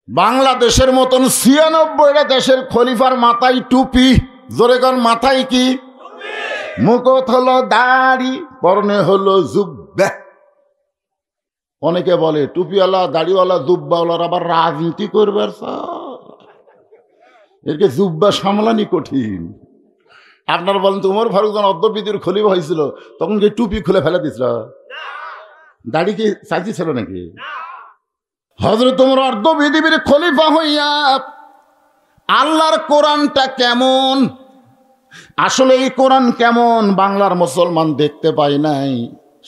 বাংলাদেশের মতন ৯৬টা দেশের খলিফার মাথায় টুপি, জোরে কোন মাথায় কি? মুখত হলো দাড়ি, পরনে হলো জুব্বা। অনেকে বলে টুপিওয়ালা, দাড়িওয়ালা, জুব্বাওয়ালার আবার রাজনীতি করবে, এরকে জুব্বা সামলানি কঠিন। আপনার বলেন তো উমর ফারুক যখন অর্ধবিদির খলিফা হয়েছিল তখন কি টুপি খুলে ফেলে দিছিল? দাড়ি কি সাজি ছিল নাকি? হযরত ওমর অর্ধবিদির খলিফা হইয়া আল্লাহর কোরআনটা কেমন, আসলে এই কোরআন কেমন বাংলার মুসলমান দেখতে পায় নাই,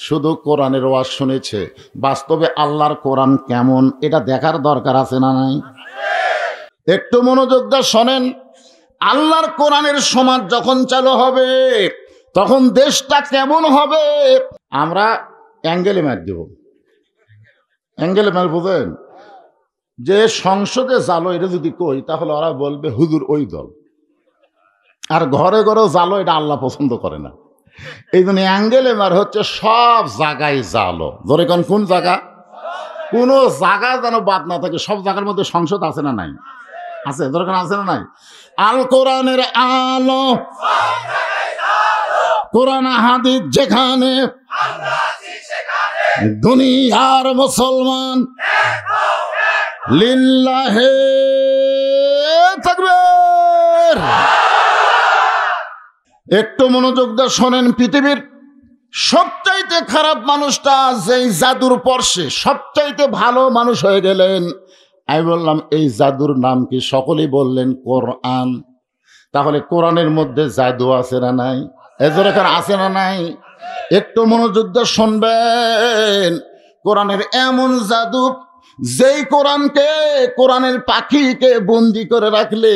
শুধু কোরআনের ওয়াজ শুনেছে। বাস্তবে আল্লাহর কোরআন কেমন এটা দেখার দরকার আছে না নাই? একটু মনোযোগ দিয়ে শোনেন। আল্লাহর কোরআনের সমাজ যখন চালু হবে তখন দেশটা কেমন হবে আমরা অ্যাঙ্গেলে মার দেব। অ্যাঙ্গেলে মার বুঝেন? যে সংসদে জালো এটা যদি কই তাহলে ওরা বলবে হুজুর ওই দল, আর ঘরে ঘরেও জালো, এটা আল্লাহ পছন্দ করে না। এই জন্য অ্যাঙ্গেলে মার হচ্ছে সব জায়গায় জালো। ধরে কোন জায়গা, কোনো জায়গা যেন বাদ না থাকে। সব জায়গার মধ্যে সংসদ আছে না নাই? আছে, দরকার আছে না নাই? আল কোরআনের আলো, কোরআন হাদিস যেখানে, দুনিয়ার মুসলমান লিল্লাহে তাকবীর। একটু মনোযোগ দিয়ে শোনেন। পৃথিবীর সবচাইতে খারাপ মানুষটা যেই জাদুর পর্শে সবচাইতে ভালো মানুষ হয়ে গেলেন, আমি বললাম এই জাদুর নাম কি? সকলেই বললেন কোরআন। তাহলে কোরআনের মধ্যে জাদু আছে না নাই? এজন্য আছে না নাই? একটু মনোযোগ দিয়ে শুনবেন। কোরআনের এমন জাদু, যেই কোরআনকে, কোরআনের পাখিকে বন্দি করে রাখলে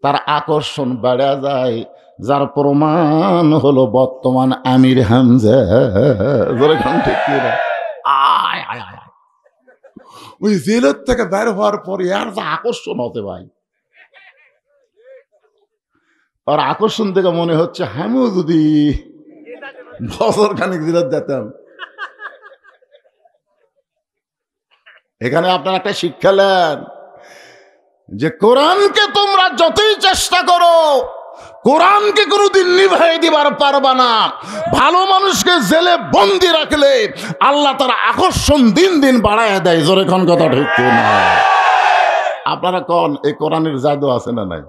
তার আকর্ষণ বেড়ে যায়, যার প্রমাণ হলো বর্তমান আমির হামজা। ঠিক কিনা? আয় আয় আয়, ওই জেলের থেকে বের হওয়ার পরে আর যা আকর্ষণ হতে ভাই, আর আকর্ষণ থেকে মনে হচ্ছে আমিও যদি বছর খানিক জেলত যেতাম। এখানে আপনার একটা শিক্ষা নেন যে কোরআনকে তোমরা যতই চেষ্টা করো, কোরআনকে কোনোদিন নিভাই দিবার পারবা না। ভালো মানুষকে জেলে বন্দি রাখলে আল্লাহ তার আকর্ষণ দিন দিন বাড়ায় দেয়। জোরে কোন কথা ঠিক না? আপনারা কোন এই কোরআনের জাদু আছে না নাই?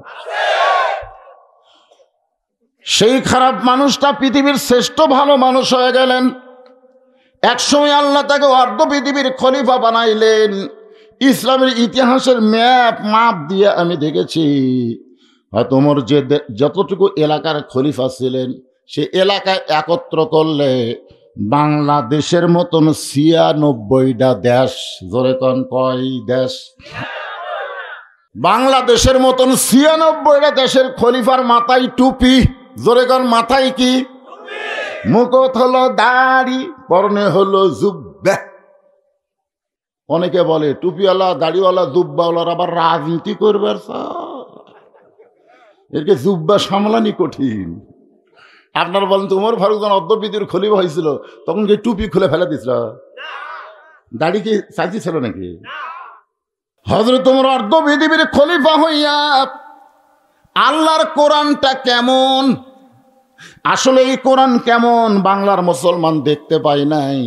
সেই খারাপ মানুষটা পৃথিবীর শ্রেষ্ঠ ভালো মানুষ হয়ে গেলেন। একসময় আল্লাহ তাকে অর্ধ পৃথিবীর খলিফা বানাইলেন। ইসলামের ইতিহাসের মাপ দিয়ে আমি দেখেছি, হয়তো ওমর যে যতটুকু এলাকার খলিফা ছিলেন সে এলাকায় একত্র করলে বাংলাদেশের মতন ৯৬টা দেশ, জোরে কোন কয় দেশ? বাংলাদেশের মতন ৯৬টা দেশের খলিফার মাথায় টুপি, জোরে কোন মাথায় কি? মুখত হলো দাড়ি, পরনে হলো জুব্বা। অনেকে বলে টুপিওয়ালা, দাড়িওয়ালা, জুব্বাওয়ালার আবার রাজনীতি করবে, এরকে জুব্বা সামলানি কঠিন। আপনার বলেন তো উমর ফারুক যখন অর্ধবিদির খলিফা হয়েছিল তখন কি টুপি খুলে ফেলে দিছিল? দাড়ি কি সাজি ছিল নাকি? হযরত ওমর অর্ধবিদির খলিফা হইয়া আল্লাহর কোরআনটা কেমন, আসলে এই কোরআন কেমন বাংলার মুসলমান দেখতে পায় নাই,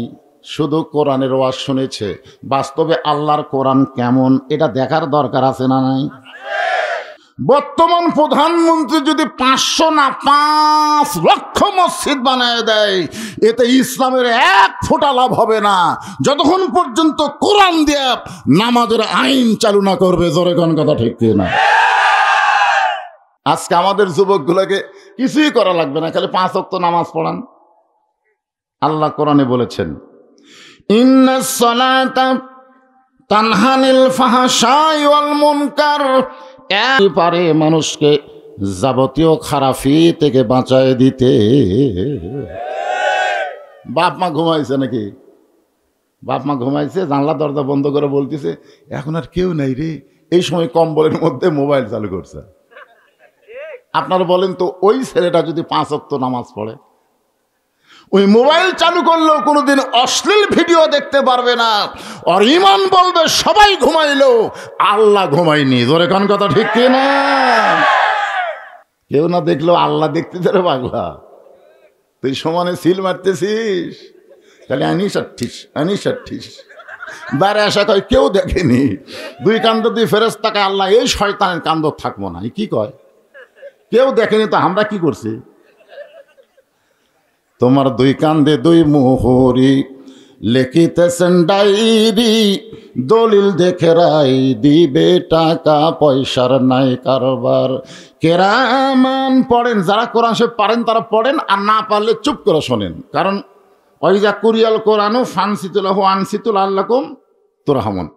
শুধু কোরআনের ওয়াজ শুনেছে। বাস্তবে আল্লাহর কোরআন কেমন এটা দেখার দরকার আছে না নাই? বর্তমান প্রধানমন্ত্রী যদি ৫০০ না ৫ লক্ষ মসজিদ বানায় দেয়, এতে ইসলামের এক ফোঁটা লাভ হবে না যতক্ষণ পর্যন্ত কোরআন দিয়ে নামাজের আইন চালু না করবে। জোরে কোন কথা ঠিক না? আজকে আমাদের যুবকগুলোকে কিছুই করা লাগবে না, খালি ৫ ওয়াক্ত নামাজ পড়ান। আল্লাহ কোরআনে বলেছেন, ইন্নাস সালাতা তানহা আনিল ফাহশাই ওয়াল মুনকার, পারে মানুষকে যাবতীয় খারাপি থেকে বাঁচায় দিতে। বাপ মা ঘুমাইছে নাকি? বাপ মা ঘুমাইছে, জানলা দরজা বন্ধ করে বলতেছে এখন আর কেউ নাই রে। এই সময় কম্বলের মধ্যে মোবাইল চালু করছে। আপনারা বলেন তো ওই ছেলেটা যদি ৫ ওয়াক্ত নামাজ পড়ে, ওই মোবাইল চালু করলেও কোনোদিন অশ্লীল ভিডিও দেখতে পারবে না। আর ইমান বলবে সবাই ঘুমাইলো, আল্লাহ ঘুমায়নি। জোরে কোন কথা ঠিক কি না? কেউ না দেখলেও আল্লাহ দেখতে ধরে পাগলা। তুই সমানে সিল মারতেছিস, তাহলে আনিস বাইরে আসা কয় কেউ দেখেনি। দুই কান্দ দুই ফেরেশতাকে আল্লাহ এই শয়তানের কান্দ থাকবো না, কি কয় কেউ দেখেনি, তো আমরা কি করছি? তোমার দুই কান্দে দুই মোহরি লিখিতেছেন ডায়েরি, দলিল দেখে রাই দিবে, টাকা পয়সার নাই কারবার। কেরামান পড়েন, যারা কোরআন শরীফ পারেন তারা পড়েন, আর না পারলে চুপ করে শোনেন। কারণ ওইজা কুরিয়াল কোরআনও ফানসিতুল্লাহ আনসিতুল আল্লাকুম তুরহামুন,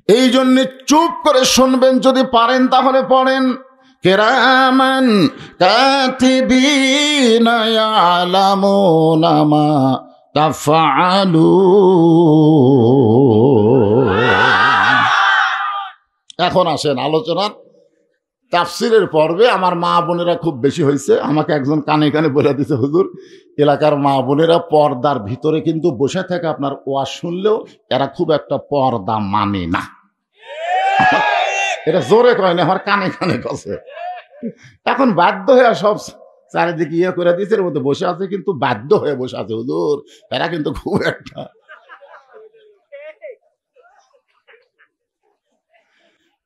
এই জন্যে চুপ করে শুনবেন। যদি পারেন তাহলে পড়েন। কেরামান কাতিবিনা ইয়ালামুনা মা তাফআলুন। এখন আসেন আলোচনার তাফসিরের পর্বে। আমার মা বোনেরা খুব বেশি হয়েছে, আমাকে একজন কানে কানে বলে দিয়েছে, হুজুর এলাকার মা বোনেরা পর্দার ভিতরে কিন্তু বসে থাকে, আপনার ওয়াজ শুনলেও এরা খুব একটা পর্দা মানে না। এটা জোরে কয় না, আমার কানে কানে কছে। এখন বাধ্য হয়ে সব চারিদিকে ইয়ে করে দিয়েছে, এর মধ্যে বসে আছে, কিন্তু বাধ্য হয়ে বসে আছে। হুজুর এরা কিন্তু খুব একটা।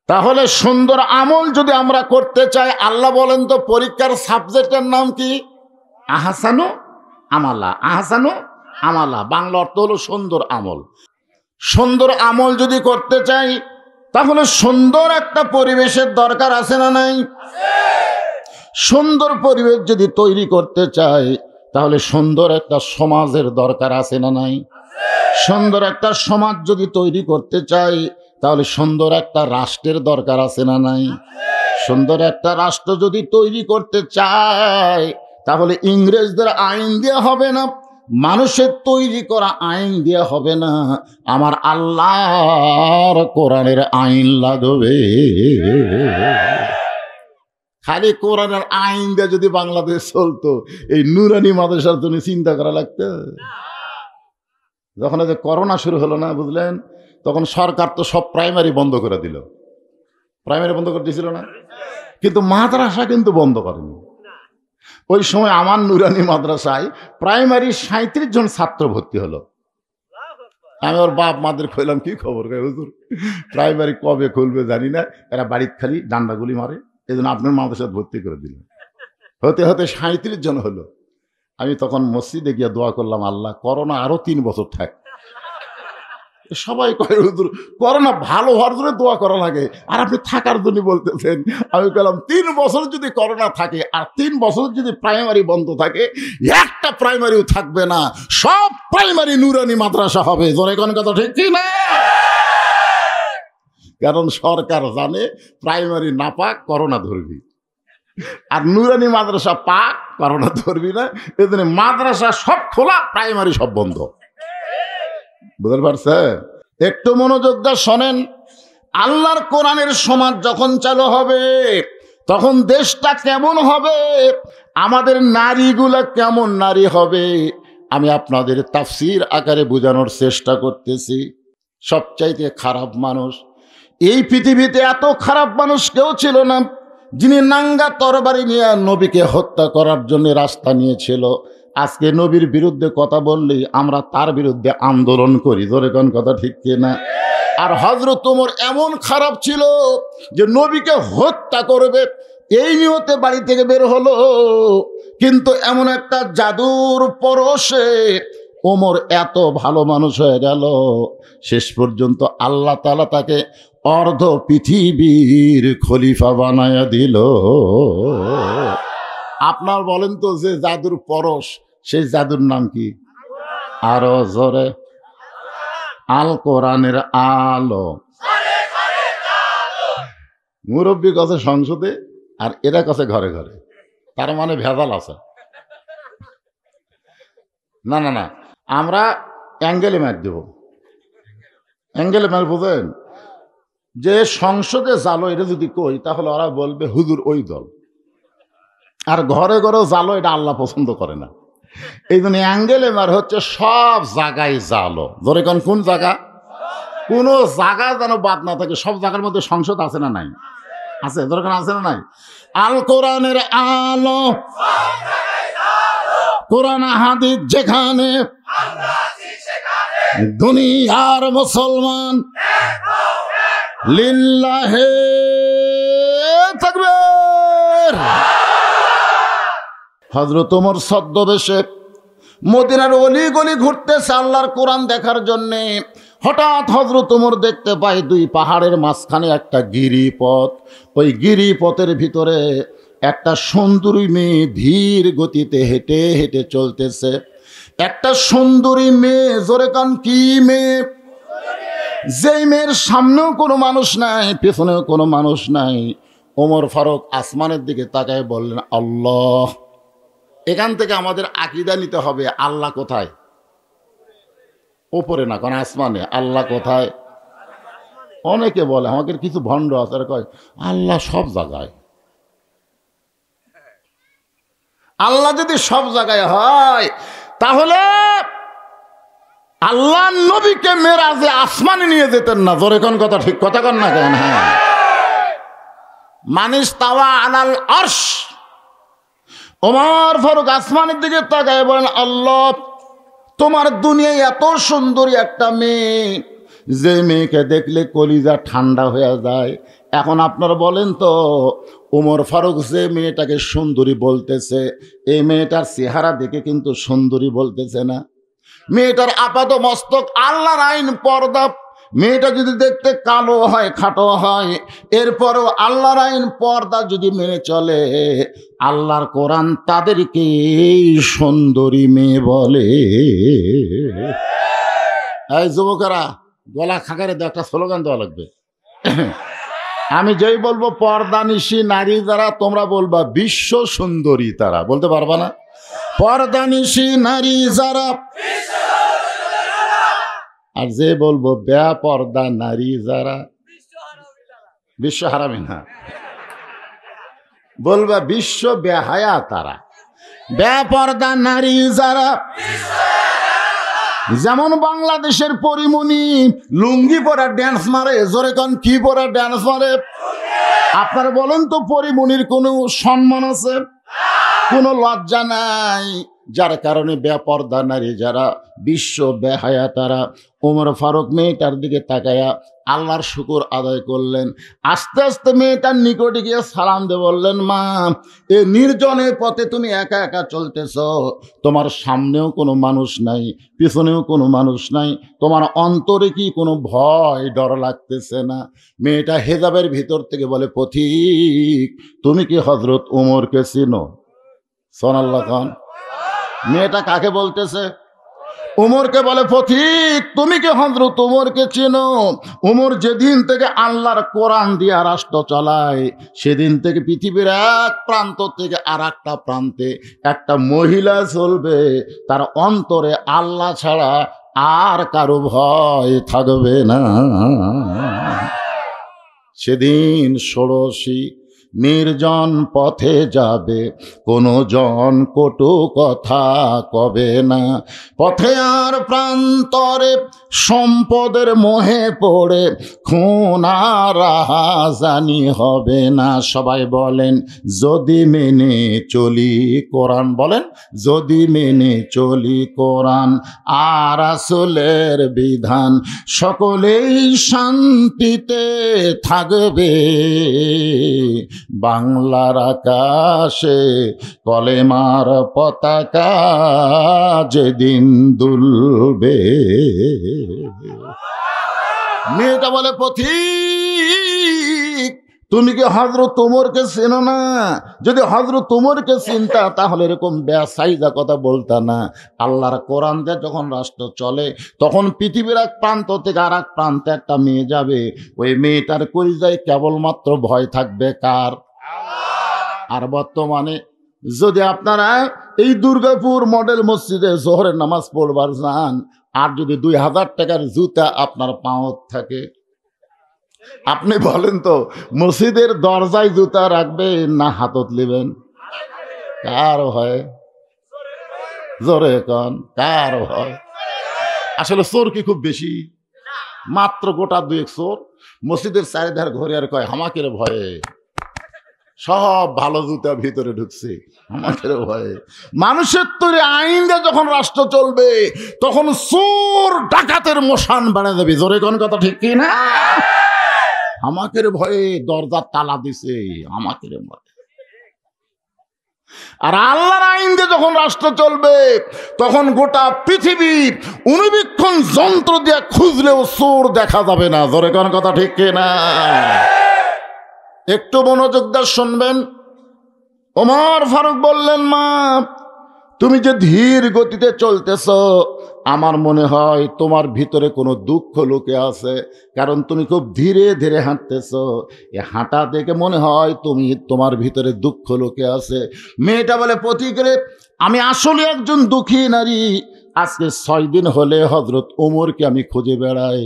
তাহলে সুন্দর আমল যদি আমরা করতে চাই, আল্লাহ বলেন তো পরীক্ষার সাবজেক্টের নাম কি? আহসানু আমালা। আহসানু আমালা বাংলা অর্থ হলো সুন্দর আমল। সুন্দর আমল যদি করতে চাই তাহলে সুন্দর একটা পরিবেশের দরকার আছে না নাই? সুন্দর পরিবেশ যদি তৈরি করতে চাই তাহলে সুন্দর একটা সমাজের দরকার আছে না নাই? সুন্দর একটা সমাজ যদি তৈরি করতে চাই তাহলে সুন্দর একটা রাষ্ট্রের দরকার আছে না নাই? সুন্দর একটা রাষ্ট্র যদি তৈরি করতে চাই তাহলে ইংরেজদের আইন দিয়ে হবে না, মানুষের তৈরি করা আইন দিয়ে হবে না, আমার আল্লাহর কোরআনের আইন লাগবে। খালি কোরআনের আইন দিয়ে যদি বাংলাদেশ চলতো, এই নুরানি মাদ্রাসার জন্য চিন্তা করা লাগতো। যখন যে করোনা শুরু হলো না, বুঝলেন, তখন সরকার তো সব প্রাইমারি বন্ধ করে দিল। প্রাইমারি বন্ধ করে দিয়েছিল না, কিন্তু মাদ্রাসা কিন্তু বন্ধ করেনি। ওই সময় আমার নুরানি মাদ্রাসায় প্রাইমারি 37 জন ছাত্র ভর্তি হলো। আমি ওর বাপ মাদের কইলাম কি খবর, হুজুর প্রাইমারি কবে খুলবে জানি না, এরা বাড়িতে খালি ডান্ডাগুলি মারে, এই জন্য আপনার মাদ্রাসায় ভর্তি করে দিল। হতে হতে 37 জন হলো। আমি তখন মসজিদে গিয়ে দোয়া করলাম, আল্লাহ করোনা আরো 3 বছর থাক। সবাই কয় হুজুর করোনা ভালো হওয়ার জন্য দোয়া করা লাগে, আর আপনি থাকার জন্য বলতেছেন। আমি বললাম 3 বছর যদি করোনা থাকে আর 3 বছর যদি প্রাইমারি বন্ধ থাকে, একটা প্রাইমারিও থাকবে না, সব প্রাইমারি নুরানি মাদ্রাসা হবে। জোরে কোন কথা ঠিক কি না? কারণ সরকার জানে প্রাইমারি না পাক করোনা ধরবি, আর নুরানি মাদ্রাসা পাক করোনা ধরবি না। এই জন্য মাদ্রাসা সব খোলা, প্রাইমারি সব বন্ধ। বুঝতে পারছেন? একটু মনোযোগ দিয়ে শোনেন। আল্লাহর কোরআনের সমাজ যখন চালু হবে তখন দেশটা কেমন হবে, আমাদের নারীগুলা কেমন নারী হবে, আমি আপনাদের তাফসীর আকারে বোঝানোর চেষ্টা করতেছি। সবচাইতে খারাপ মানুষ এই পৃথিবীতে, এত খারাপ মানুষ কেউ ছিল না যিনি নাঙ্গা তরবারি নিয়ে নবীকে হত্যা করার জন্য রাস্তা নিয়েছিল। আজকে নবীর বিরুদ্ধে কথা বললেই আমরা তার বিরুদ্ধে আন্দোলন করি। জোরে কোন কথা ঠিক কিনা? আর হযরত ওমর এমন খারাপ ছিল যে নবীকে হত্যা করবে এই নিয়তে বাড়ি থেকে বের হলো, কিন্তু এমন একটা জাদুর পরশে ওমর এত ভালো মানুষ হয়ে গেল, শেষ পর্যন্ত আল্লাহ তাআলা তাকে অর্ধ পৃথিবীর খলিফা বানায়া দিল। আপনার বলেন তো, যে জাদুর পরশ, সেই জাদুর নাম কি? আরো জোরে। আল কোরআনের আলো। মুরব্বী কাছে সংসদে আর এরা কাছে ঘরে ঘরে, তার মানে ভেজাল আছে। না না না, আমরা অ্যাঙ্গেলে ম্যাচ দেব। অ্যাঙ্গেলে ম্যাচ বোঝেন? যে সংসদে জালো এটা যদি কই তাহলে ওরা বলবে হুজুর ওই দল। আর ঘরে ঘরে জালো, এটা আল্লাহ পছন্দ করে না। এই জন্য অ্যাঙ্গেল এমার হচ্ছে সব জায়গায় জালো। ধরে কোন জায়গা, কোনো জায়গা যেন বাদ না থাকে। সব জায়গার মধ্যে সংসদ আছে না নাই? আছে, দরকার আছে না নাই? আল কোরআনের আলো, কোরআন হাদিস যেখানে, দুনিয়ার মুসলমান লিল্লাহে তাকবীর। হযরত ওমর ছদ্মবেশে মদিনার অলি গলি ঘুরতেছে আল্লাহর কোরআন দেখার জন্যে। হঠাৎ হযরত ওমর দেখতে পায় দুই পাহাড়ের মাঝখানে একটা গিরিপথ। ওই গিরিপথের ভিতরে একটা সুন্দরী মেয়ে ধীর গতিতে হেঁটে হেঁটে চলতেছে। একটা সুন্দরী মেয়ে, জোরে কান, কি মেয়ে? যেই মেয়ের সামনেও কোনো মানুষ নাই, পেছনেও কোনো মানুষ নাই। ওমর ফারুক আসমানের দিকে তাকায় বললেন, আল্লাহ। এখান থেকে আমাদের আকীদা নিতে হবে, আল্লাহ কোথায়? ওপরে না, কারণ আসমানে। আল্লাহ কোথায়? অনেকে বলে, আমাদের কিছু ভণ্ড আছে, কয় আল্লাহ সব জায়গায়। আল্লাহ যদি সব জায়গায় হয় তাহলে আল্লাহ নবীকে মেরাজে আসমানে নিয়ে যেতেন না। জোরে কোন কথা, ঠিক কথা কন না কেন? হ্যাঁ, মানিস তাওয়া আলাল আরশ। ওমর ফারুক আসমানের দিকে তাকায় বলেন, আল্লাহ, তোমার দুনিয়ায় এত সুন্দরী একটা মেয়ে, যে মেয়েকে দেখলে কলিজা ঠান্ডা হয়ে যায়। এখন আপনারা বলেন তো, ওমর ফারুক যে মেয়েটাকে সুন্দরী বলতেছে, এই মেয়েটার চেহারা দেখে কিন্তু সুন্দরী বলতেছে না। মেয়েটার আপাত মস্তক আল্লাহর আইন পর্দা। মেয়েটা যদি দেখতে কালো হয়, খাটো হয়, এরপরও আল্লাহর আইন পর্দা যদি মেনে চলে, আল্লাহর কোরআন তাদেরকে সুন্দরী মেয়ে বলে। এই যুবকেরা, গলা খাকারে একটা স্লোগান দেওয়া লাগবে। আমি যেই বলবো পর্দানিশী নারী যারা, তোমরা বলবা বিশ্ব সুন্দরী তারা। বলতে পারবা না? পর্দানিশী নারী যারা। আর যে বলবো বেপর্দা নারী যারা, বিশ্ব হারামি না, বলবা বিশ্ব বেহায়া তারা। বেপর্দা নারী যারা, যেমন বাংলাদেশের পরিমণি লুঙ্গি পরা ড্যান্স মারে। জোরে কান, কি পরা ড্যান্স মারে? আপনারা বলেন তো, পরিমণির কোনো সম্মান আছে? কোনো লজ্জা নাই। যার কারণে বেপর্দা নারী যারা, বিশ্ব বেহায়া তারা। ওমর ফারুক মেয়েটার দিকে তাকায়া আল্লাহর শুকর আদায় করলেন। আস্তে আস্তে মেয়েটার নিকটে গিয়ে সালাম দিয়ে বললেন, মা, এ নির্জনের পথে তুমি একা একা চলতেছ। তোমার সামনেও কোনো মানুষ নাই, পিছনেও কোনো মানুষ নাই। তোমার অন্তরে কি কোনো ভয় ডর লাগতেছে না? মেয়েটা হেজাবের ভিতর থেকে বলে, পথিক, তুমি কি হযরত ওমরকে চিনো? সুবহানাল্লাহ খান। মেয়েটা কাকে বলতেছে? ওমরকে বলে, পথিক, তুমি কি হযরত ওমরকে চেনো? ওমর যেদিন থেকে আল্লাহর কোরআন দিয়া রাষ্ট্র চালায়, সেদিন থেকে পৃথিবীর এক প্রান্ত থেকে আর একটা প্রান্তে একটা মহিলা চলবে, তার অন্তরে আল্লাহ ছাড়া আর কারো ভয় থাকবে না। সেদিন ষোড়শী নির্জন পথে যাবে, কোনো জন কটু কথা কবে না। পথে আর প্রান্তরে সম্পদের মোহে পড়ে খুন আর রাহাজানি হবে না। সবাই বলেন, যদি মেনে চলি কোরআন। বলেন, যদি মেনে চলি কোরআন আর রাসূলের বিধান, সকলেই শান্তিতে থাকবে। বাংলার আকাশে কলেমার পতাকা যেদিন দুলবে। মেয়েটা বলে, পথিক, তুমি কি হযরত ওমরকে চেনো না? যদি হযরত ওমরকে চিনতা তাহলে এরকম বেসাইজা কথা বলতা না। আল্লাহর কোরআন দিয়ে যখন রাষ্ট্র চলে, তখন পৃথিবীর এক প্রান্ত থেকে আর এক প্রান্তে একটা মেয়ে যাবে। ওই মেয়েটার কলিজায় কেবলমাত্র ভয় থাকবে কার? আর বর্তমানে যদি আপনারা এই দুর্গাপুর মডেল মসজিদে জোহরের নামাজ পড়বার যান, আর যদি 2000 টাকার জুতা আপনার পাঁওত থাকে, আপনি বলেন তো, মসজিদের দরজায় জুতা রাখবেন না হাতত নেবেন? কার হয়? জোরে কন কার ভয়? আসলে চোর কি খুব বেশি? মাত্র গোটা দুয়েক চোর মসজিদের চারিধার ঘরে আর কয় হামাকের ভয়ে। সব ভালো জুতা ভিতরে ঢুকছে আমাদের ভয়ে। মানুষের তৈরি আইন দিয়ে যখন রাষ্ট্র চলবে তখন চোর ডাকাতের মশান বাড়া যাবে। জোরে কোন কথা ঠিক কি না? আমাকের ভয়ে দরজার তালা দিছে আমাকের ভয়ে। আর আল্লাহর আইন দিয়ে যখন রাষ্ট্র চলবে তখন গোটা পৃথিবী অনুবীক্ষণ যন্ত্র দিয়ে খুঁজলেও চোর দেখা যাবে না। জোরে কোন কথা ঠিক কি না? একটু মনোযোগ দিয়ে শুনবেন। ওমর ফারুক বললেন, মা তুমি যে ধীর গতিতে চলতেছ, আমার মনে হয় তোমার ভিতরে কোনো দুঃখ লুকে আছে, কারণ তুমি খুব ধীরে ধীরে হাঁটতেছ। এ হাঁটা দেখে মনে হয় তোমার ভিতরে দুঃখ লুকে আছে। মেয়েটা বলে, প্রতিক্রে আমি আসলে একজন দুঃখী নারী। আজকে 6 দিন হলে হযরত ওমরকে আমি খুঁজে বেড়াই।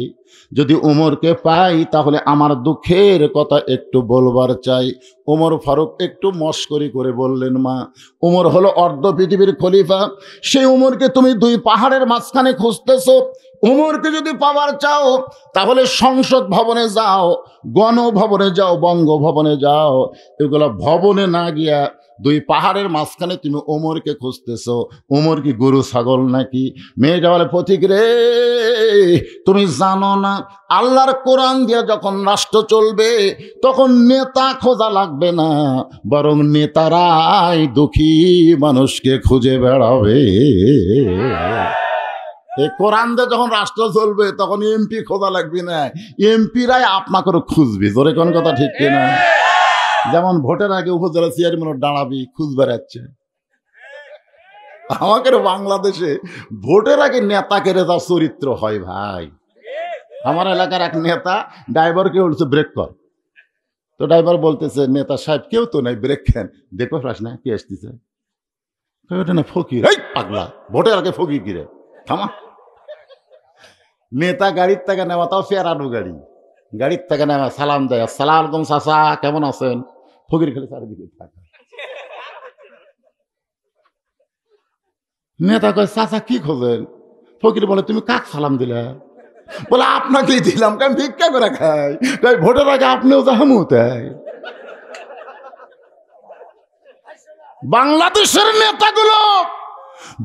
যদি ওমরকে পাই তাহলে আমার দুঃখের কথা একটু বলবার চাই। ওমর ফারুক একটু মস্করি করে বললেন, মা ওমর হলো অর্ধ পৃথিবীর খলিফা। সেই ওমরকে তুমি 2 পাহাড়ের মাঝখানে খুঁজতেছো। ওমরকে যদি পাওয়ার চাও তাহলে সংসদ ভবনে যাও, গণভবনে যাও, বঙ্গভবনে যাও। এগুলো ভবনে না গিয়া 2 পাহাড়ের মাঝখানে তুমি ওমরকে খুঁজতেছো। ওমর কি গরু ছাগল নাকি? মেয়েটা বলে, পথিক রে তুমি জানো না আল্লাহর কোরআন দিয়ে যখন রাষ্ট্র চলবে তখন নেতা খোঁজা লাগবে না, বরং নেতারাই দুঃখী মানুষকে খুঁজে বেড়াবে। এই কোরআন দিয়ে যখন রাষ্ট্র চলবে তখন এমপি খোঁজা লাগবে না, এমপিরাই আপনাকে খুঁজবে। জোরে কোন কথা ঠিক কিনা? যেমন ভোটের আগে উপজেলা চেয়ারম্যান দাঁড়াবি খুঁজ বেড়াচ্ছে। আমাদের বাংলাদেশে ভোটের আগে নেতাকে রেজা চরিত্র হয় ভাই। আমার এলাকার এক নেতা ড্রাইভারকে বলছে ব্রেক কর, তো ড্রাইভার বলতেছে, নেতা সাহেব কেউ তো নাই, ব্রেক খেন দেখো ফ্রাস না কে আসতেছে। ওটা না ফকির। এই পাগলা, ভোটের আগে ফকির কিরে থামা। নেতা গাড়ির থেকে নেওয়া, তাও ফেরানো গাড়ি, গাড়ির থেকে নেওয়া সালাম দেয়, আসসালামু আলাইকুম চাচা কেমন আছেন? ফকির খেলে চারিদিকে থাকা। নেতা কয়, চাচা কি খোঁজেন? ফকির বলে, তুমি কাক সালাম দিলে? বলে, আপনাকেই দিলাম, কারণ ভিক্ষা করে খাই, তাই ভোটের আগে আপনিও জাহামু তাই। বাংলাদেশের নেতাগুলো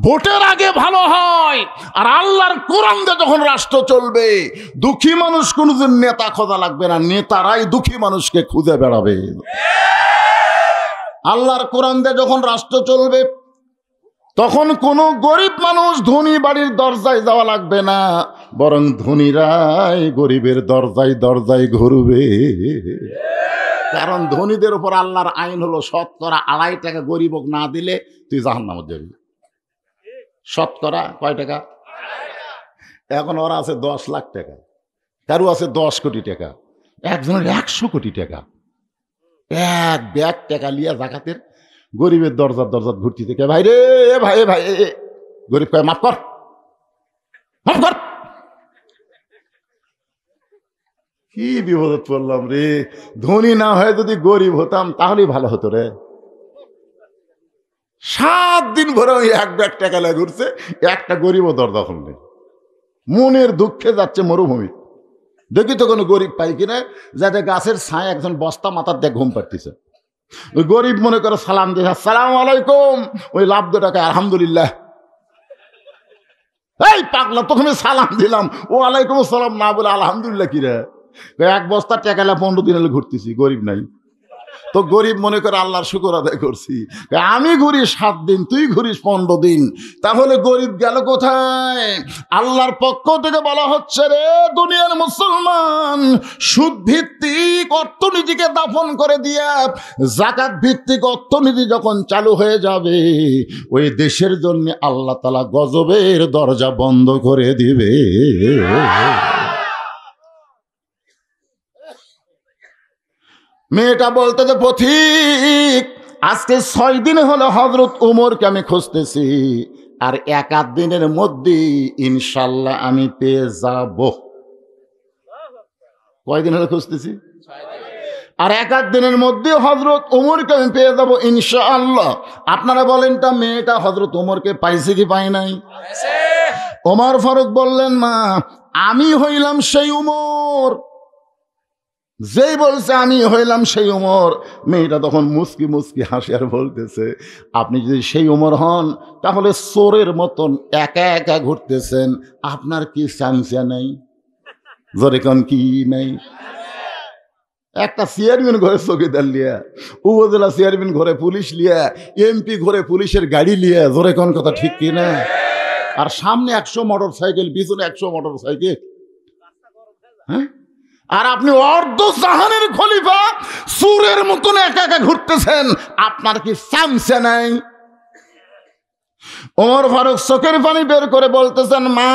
ভোটের আগে ভালো হয়, আর আল্লাহর কোরআন দিয়ে যখন রাষ্ট্র চলবে দুঃখী মানুষ কোনদিন নেতা খোঁজা লাগবে না, নেতারাই দুঃখী মানুষকে খুঁজে বেড়াবে। আল্লাহর কোরআন দিয়ে যখন রাষ্ট্র চলবে তখন কোনো গরিব মানুষ ধনী বাড়ির দরজায় যাওয়া লাগবে না, বরং ধনীরাই গরিবের দরজায় দরজায় ঘুরবে। কারণ ধনীদের উপর আল্লাহর আইন হলো 2.5 টাকা গরিব না দিলে তুই জাহান্নামে যাবি। শতকরা কয় টাকা? এখন ওরা আছে 10 লাখ টাকা, কারো আছে 10 কোটি টাকা, একজনের 100 কোটি টাকা। এক ব্যাগ টাকা লিয়া জাকাতের গরিবের দরজার দরজার ঘুরতে থেকে, ভাই রে ভাই ভাই, গরিব কয় মাফ কর মাফ কর। কি বিপদে পড়লাম রে। ধনী না হয়ে যদি গরিব হতাম তাহলেই ভালো হতো রে। 7 দিন ভরে ওই 1 ব্যাগ টাকা লাগে ঘুরছে, একটা গরিবও দরজা খুলবে। মনের দুঃখে যাচ্ছে মরুভূমি। দেখি তো কোনো গরিব পাই কিনা, যাতে গাছের ছায় একজন বস্তা মাথার দিয়ে ঘুম পাড়তেছে। ওই গরিব মনে করে সালাম দিয়ে, আসসালামু আলাইকুম, ওই লাভ 2 টাকা আলহামদুলিল্লাহ। এই পাগলা, তখন সালাম দিলাম, ও আলাইকুম আসসালাম না বলে আলহামদুলিল্লাহ কি রে? 1 বস্তা টাকা 15 দিন হলে ঘুরতেছি, গরিব নাই তো। গরিব মনে করে আল্লাহর শুকর আদায় করছি। আমি ঘুরি 7 দিন, তুই ঘুরিস 15 দিন, তাহলে গরিব গেল কোথায়? আল্লাহর পক্ষ থেকে বলা হচ্ছে, রে দুনিয়ার মুসলমান, সুদ ভিত্তিক অর্থনীতিকে দাফন করে দিয়া যাকাত ভিত্তিক অর্থনীতি যখন চালু হয়ে যাবে, ওই দেশের জন্য আল্লাহ তাআলা গজবের দরজা বন্ধ করে দিবে। মেয়েটা বলতে যে, পথিক আজকে 6 দিন হলো হযরত ওমরকে আমি খুঁজতেছি, আর 1-8 দিনের মধ্যে ইনশাল্লাহ আমি পেয়ে যাব। কয়দিন হলো খুঁজতেছি? আর এক আধ দিনের মধ্যে হজরত ওমরকে আমি পেয়ে যাবো ইনশাআল্লাহ। আপনারা বলেন তা মেয়েটা হজরত ওমরকে পাইছে কি পাই নাই? ওমর ফারুক বললেন, মা আমি হইলাম সেই ওমর। যেই বলছে আমি হইলাম সেই ওমর, মেয়েটা তখন মুস্কি মুস্কি হাসি আর বলতেছে, আপনি যদি সেই ওমর হন তাহলে চোরের মতন একা একা ঘুরতেছেন, আপনার কি চামচা নাই? জোরে কোন কি নাই? একটা চেয়ারম্যান ঘরে চৌকিদার লিয়া, উপজেলা চেয়ারম্যান ঘরে পুলিশ লিয়া, এমপি ঘরে পুলিশের গাড়ি লিয়া, জোরে কোন কথা ঠিক কি না? আর সামনে 100 মোটর সাইকেল, পিছনে 100 মোটর সাইকেল। হ্যাঁ, আর আপনি অর্ধ জাহানের খলিফা সুরের মতন একা একা ঘুরতেছেন, আপনার কি চামচা নাই? ওমর ফারুক চোখের পানি বের করে বলতেছেন, মা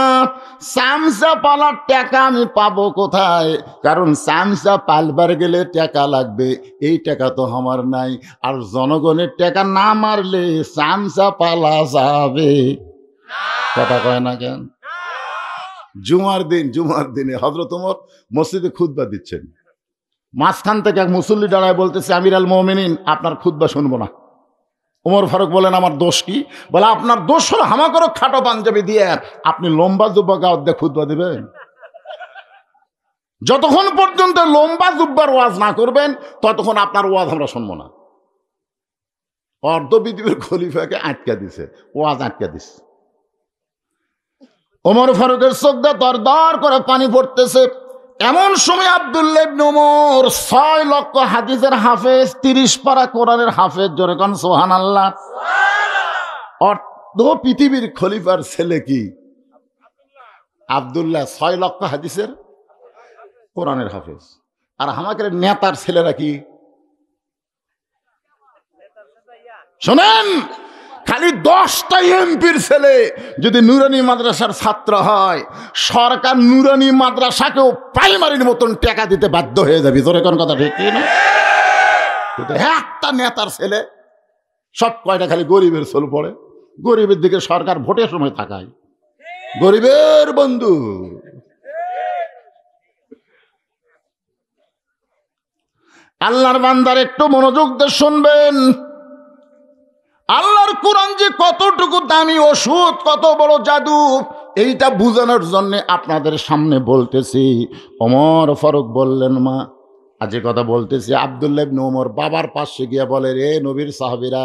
চামচা পালার টাকা আমি পাবো কোথায়? কারণ চামচা পালবার গেলে টাকা লাগবে, এই টাকা তো আমার নাই। আর জনগণের টাকা না মারলে চামচা পালা যাবে, কথা কয় না কেন? জুমার দিনে হযরত ওমর মসজিদে খুতবা দিচ্ছেন, মাঝখান থেকে এক মুসল্লি দাঁড়ায় বলতেছে, আমির আল মুমিনিন আপনার খুতবা শুনবো না। ওমর ফারুক বলেন, আমার দোষ কি? বলে, আপনার দোষ হলো হামাকরো খাটো পাঞ্জাবি দিয়ে আপনি লম্বা জুব্বা গাওয়াত দিয়ে খুতবা দিবেন। যতক্ষণ পর্যন্ত লম্বা জুব্বার ওয়াজ না করবেন ততক্ষণ আপনার ওয়াজ আমরা শুনবো না। অর্ধবিদীর খলিফাকে আটকা দিছে, ওয়াজ আটকা দিছে। ওমর ফারুকের চোখ দিয়ে দরদর করে পানি পড়তেছে। এমন সময় আব্দুল্লাহ ইবনে ওমর 6 লক্ষ হাদিসের হাফেজ, 30 পারা কোরআনের হাফেজ, জোরে কোন সুবহানাল্লাহ। অর্ধ পৃথিবীর খলিফার ছেলে কি আব্দুল্লাহ, 6 লক্ষ হাদিসের কোরআনের হাফেজ। আর আমাদের নেতার ছেলেরা কি? শোনেন, খালি 10টা এমপির ছেলে যদি নুরানি মাদ্রাসার ছাত্র হয়, সরকার নুরানি মাদ্রাসাকেও প্রাইমারির মতন টাকা দিতে বাধ্য হয়ে যাবে। তোর কোন কথা ঠিক না? একটা নেতার ছেলে সব কয়টা খালি গরিবের ছোল পড়ে, গরিবের দিকে সরকার ভোটের সময় তাকায়, গরিবের বন্ধু। আল্লাহর বান্দার একটু মনোযোগ দিয়ে শুনবেন। আল্লাহর কোরআন যে কতটুকু দামি ওষুধ, কত বড় জাদু, এইটা বুঝানোর জন্য আপনাদের সামনে বলতেছি। ওমর ফারুক বললেন, মা আজ কথা বলতেছি। আব্দুল্লাহ ইবনে ওমর বাবার পাশে গিয়ে বলে, রে নবীর সাহাবীরা,